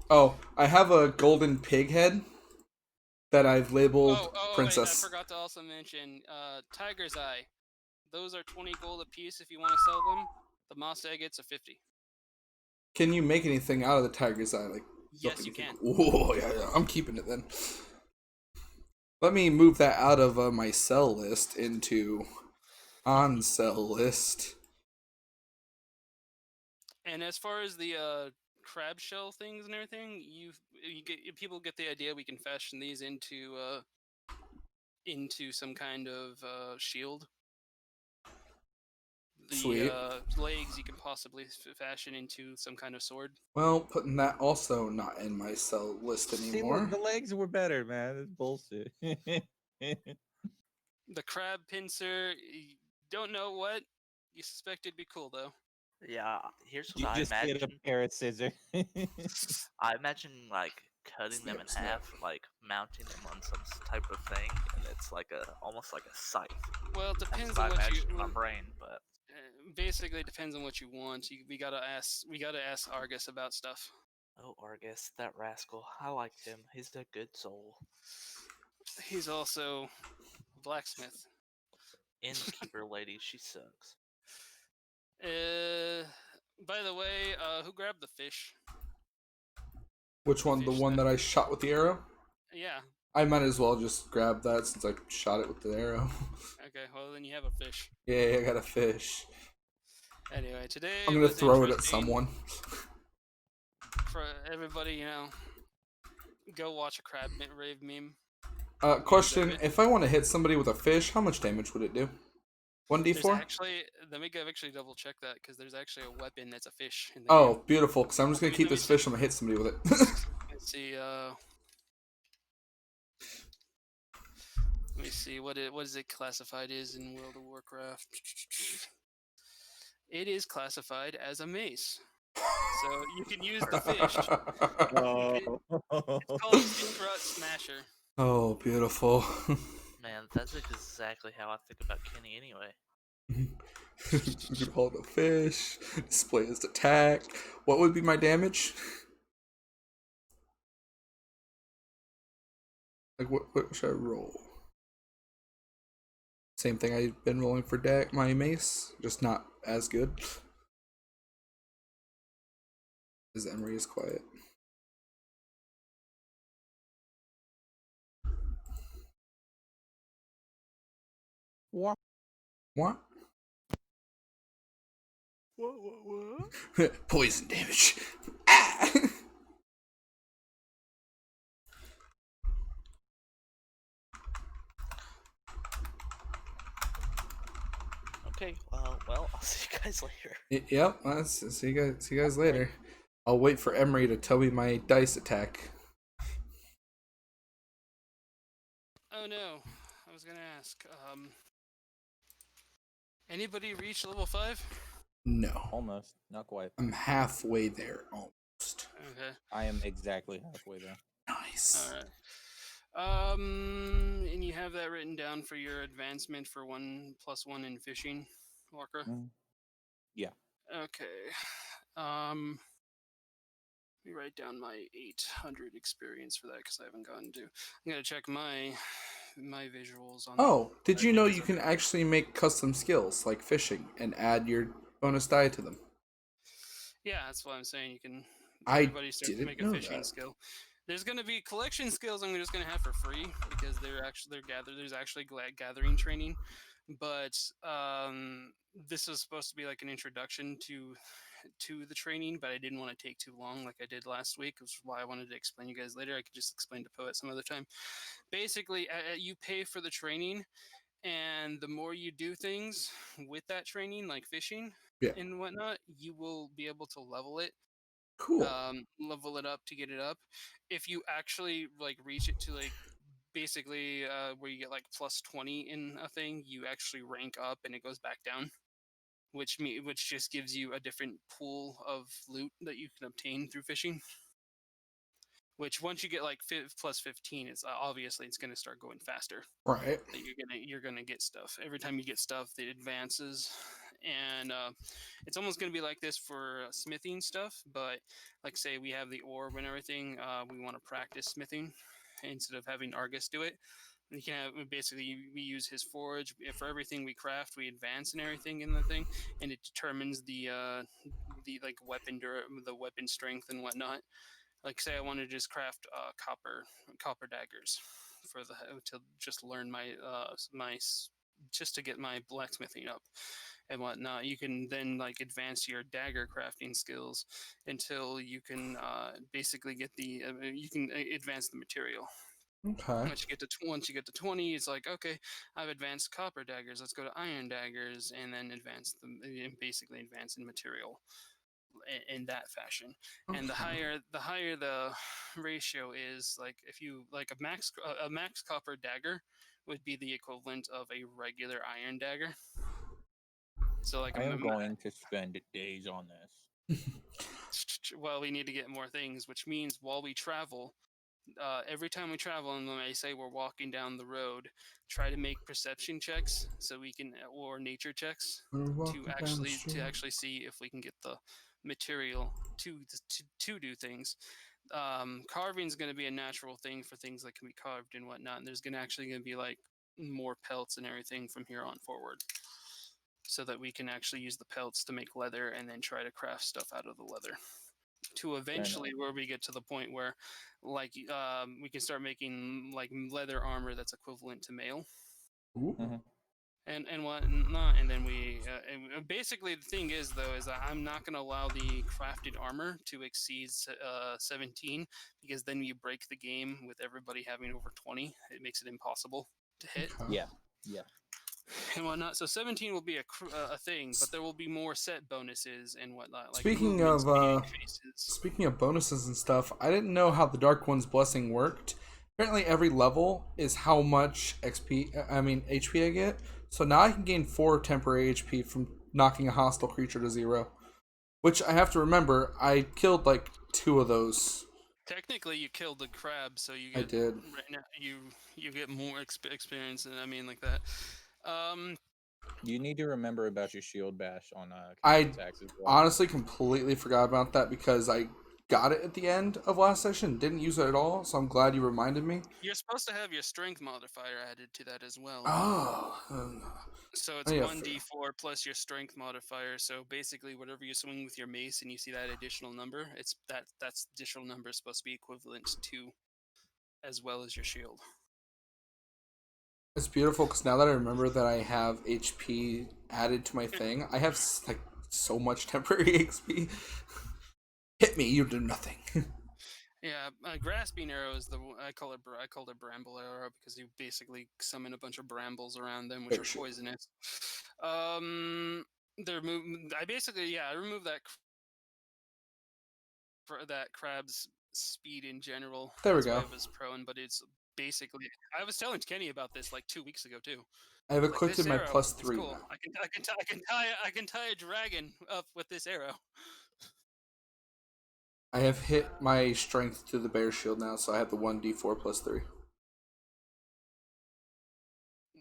Speaker 2: Oh, I have a golden pig head that I've labeled Princess.
Speaker 1: Wait, I forgot to also mention Tiger's Eye. Those are 20 gold a piece if you want to sell them. The moss agates are 50.
Speaker 2: Can you make anything out of the tiger's eye? Like,
Speaker 1: yes, you can.
Speaker 2: Oh, yeah, I'm keeping it then. Let me move that out of my sell list into on-sell list.
Speaker 1: And as far as the crab shell things and everything, people get the idea we can fashion these into some kind of shield. The
Speaker 2: Sweet.
Speaker 1: legs you can possibly fashion into some kind of sword.
Speaker 2: Well, putting that also not in my sell list anymore.
Speaker 4: See, look, the legs were better, man. It's bullshit.
Speaker 1: The crab pincer, you don't know what you suspect it'd be cool though.
Speaker 3: Yeah, here's what
Speaker 4: You
Speaker 3: I
Speaker 4: just get a
Speaker 3: imagine.
Speaker 4: pair of scissors.
Speaker 3: I imagine like cutting them in
Speaker 2: Snip, snip.
Speaker 3: half, like mounting them on some type of thing, and it's like almost like a scythe.
Speaker 1: Well, it
Speaker 3: That's
Speaker 1: depends
Speaker 3: what
Speaker 1: on
Speaker 3: I
Speaker 1: what you.
Speaker 3: imagined in my brain, but
Speaker 1: Basically, it depends on what you want. We gotta ask Argus about stuff.
Speaker 3: oh, Argus, that rascal, I liked him. He's a good soul.
Speaker 1: He's also a blacksmith.
Speaker 3: Innkeeper lady, she sucks.
Speaker 1: By the way, who grabbed the fish?
Speaker 2: Which one? The
Speaker 1: Fish
Speaker 2: one
Speaker 1: that-
Speaker 2: that I shot with the arrow?
Speaker 1: Yeah.
Speaker 2: I might as well just grab that since I shot it with the arrow.
Speaker 1: Okay. Well, then you have a fish.
Speaker 2: Yeah, I got a fish.
Speaker 1: Anyway, today
Speaker 2: I'm gonna
Speaker 1: was
Speaker 2: throw it at
Speaker 1: interesting
Speaker 2: someone.
Speaker 1: For everybody, go watch a crab rave meme.
Speaker 2: Question: if I want to hit somebody with a fish, how much damage would it do? 1d4?
Speaker 1: Let me actually double check that because there's actually a weapon that's a fish. In the
Speaker 2: Oh,
Speaker 1: game.
Speaker 2: beautiful. Because I'm just gonna
Speaker 1: Let
Speaker 2: keep
Speaker 1: me
Speaker 2: this fish. I'm gonna hit somebody with it.
Speaker 1: Let's see. Let me see what is it classified as in World of Warcraft. It is classified as a mace, so you can use the fish. It's called a Synchro Smasher.
Speaker 2: Oh, beautiful.
Speaker 3: Man, that's exactly how I think about Kenny anyway.
Speaker 2: You could hold a fish, display his attack. What would be my damage? Like, what should I roll? Same thing I've been rolling for my mace, just not as good. As Emery is quiet.
Speaker 4: What?
Speaker 2: What?
Speaker 1: What?
Speaker 2: Poison damage. Ah!
Speaker 3: Okay, well, I'll see you guys later.
Speaker 2: Yep, see you guys later. I'll wait for Emery to tell me my dice attack.
Speaker 1: Oh no, I was gonna ask. Anybody reach level 5?
Speaker 2: No.
Speaker 4: Almost, not quite.
Speaker 2: I'm halfway there, almost.
Speaker 1: Okay.
Speaker 4: I am exactly halfway there.
Speaker 2: Nice.
Speaker 1: All right. And you have that written down for your advancement for 1+1 in fishing, Walker.
Speaker 4: Yeah.
Speaker 1: Okay. Let me write down my 800 experience for that because I haven't gotten to. I'm gonna check my visuals on.
Speaker 2: Oh, did you know you can actually make custom skills like fishing and add your bonus die to them?
Speaker 1: Yeah, that's what I'm saying. You can.
Speaker 2: I
Speaker 1: Everybody starts to
Speaker 2: didn't
Speaker 1: make a
Speaker 2: know
Speaker 1: fishing
Speaker 2: that.
Speaker 1: skill. There's gonna be collection skills. I'm just gonna have for free because they're gathered. There's actually gathering training, but this is supposed to be like an introduction to the training, but I didn't want to take too long like I did last week, which is why I wanted to explain you guys later. I could just explain to Poet some other time. Basically, you pay for the training, and the more you do things with that training, like fishing and whatnot, you will be able to level it.
Speaker 2: Cool.
Speaker 1: Level it up to get it up. If you actually like reach it to like basically where you get like plus 20 in a thing, you actually rank up and it goes back down, which just gives you a different pool of loot that you can obtain through fishing. Which once you get like plus 15, it's obviously it's going to start going faster.
Speaker 2: Right.
Speaker 1: You're gonna get stuff every time you get stuff. It advances, and it's almost gonna be like this for smithing stuff. But like say we have the orb and everything, we want to practice smithing instead of having Argus do it. We can have basically we use his forge for everything we craft. We advance and everything in the thing, and it determines the like the weapon strength and whatnot. Like say I want to just craft copper daggers for to just learn my just to get my blacksmithing up, and whatnot, you can then like advance your dagger crafting skills until you can basically get you can advance the material.
Speaker 2: Okay.
Speaker 1: Once you get to 20, it's like, okay, I've advanced copper daggers. Let's go to iron daggers, and then basically advance in material in that fashion.
Speaker 2: Okay.
Speaker 1: And the higher the ratio is, like if you like a max copper dagger would be the equivalent of a regular iron dagger. So like
Speaker 4: I am going to spend days on this.
Speaker 1: Well, we need to get more things, which means while we travel, every time we travel, and when I say we're walking down the road, try to make perception checks so we can, or nature checks, to actually see if we can get the material to do things. Carving is going to be a natural thing for things that can be carved and whatnot, and there's going to be like more pelts and everything from here on forward, so that we can actually use the pelts to make leather and then try to craft stuff out of the leather, to eventually where we get to the point where like we can start making like leather armor that's equivalent to mail.
Speaker 2: Ooh.
Speaker 1: And whatnot, and then we basically the thing is though is that I'm not going to allow the crafted armor to exceed 17, because then you break the game with everybody having over 20. It makes it impossible to hit.
Speaker 2: Okay.
Speaker 4: Yeah.
Speaker 1: And whatnot. So 17 will be a thing, but there will be more set bonuses and whatnot. Like
Speaker 2: speaking of bonuses and stuff, I didn't know how the Dark One's blessing worked. Apparently, every level is how much HP I get. So now I can gain 4 temporary HP from knocking a hostile creature to 0. Which I have to remember, I killed like 2 of those.
Speaker 1: Technically, you killed the crab, so you get.
Speaker 2: I did.
Speaker 1: Right now, you get more experience, and I mean like that.
Speaker 4: You need to remember about your shield bash on
Speaker 2: I
Speaker 4: attacks as well.
Speaker 2: honestly completely forgot about that because I got it at the end of last session, didn't use it at all, so I'm glad you reminded me.
Speaker 1: You're supposed to have your strength modifier added to that as well.
Speaker 2: Oh.
Speaker 1: So it's 1d4 plus your strength modifier. So basically, whatever you swing with your mace and you see that additional number, that's additional number is supposed to be equivalent to, as well as your shield.
Speaker 2: It's beautiful because now that I remember that I have HP added to my thing, I have like so much temporary XP. Hit me, you do nothing.
Speaker 1: Yeah, grasping arrow is I call it bramble arrow because you basically summon a bunch of brambles around them, which are poisonous. I removed that crab's speed in general.
Speaker 2: There we
Speaker 1: That's
Speaker 2: go.
Speaker 1: why it was prone, but it's basically. I was telling Kenny about this like 2 weeks ago too.
Speaker 2: I have equipped my +3
Speaker 1: cool.
Speaker 2: now.
Speaker 1: I can tie a dragon up with this arrow.
Speaker 2: I have hit my strength to the bear shield now, so I have the 1d4 +3.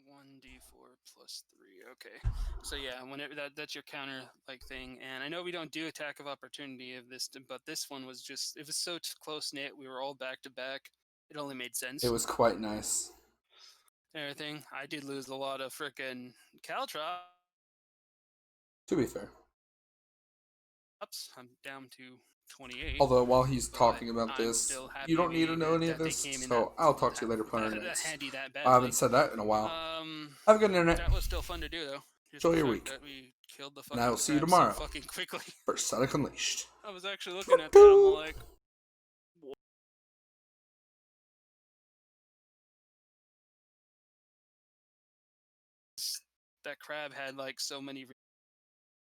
Speaker 1: 1d4 +3. Okay. So yeah, whenever that's your counter like thing, and I know we don't do attack of opportunity of this, but this one was just it was so close knit. We were all back to back. It only made sense.
Speaker 2: It was quite nice.
Speaker 1: Everything. I did lose a lot of frickin' caltrops.
Speaker 2: To be fair.
Speaker 1: I'm down to 28.
Speaker 2: Although while he's talking about this, you don't need to know any of this, so I'll talk to you later, Punter. I haven't said that in a while. Have a good internet.
Speaker 1: That was still fun to do, though.
Speaker 2: Enjoy your week.
Speaker 1: We killed the
Speaker 2: and I will see you tomorrow.
Speaker 1: so fucking quickly.
Speaker 2: For Sonic Unleashed.
Speaker 1: I was actually looking at that. I'm like, that crab had like so many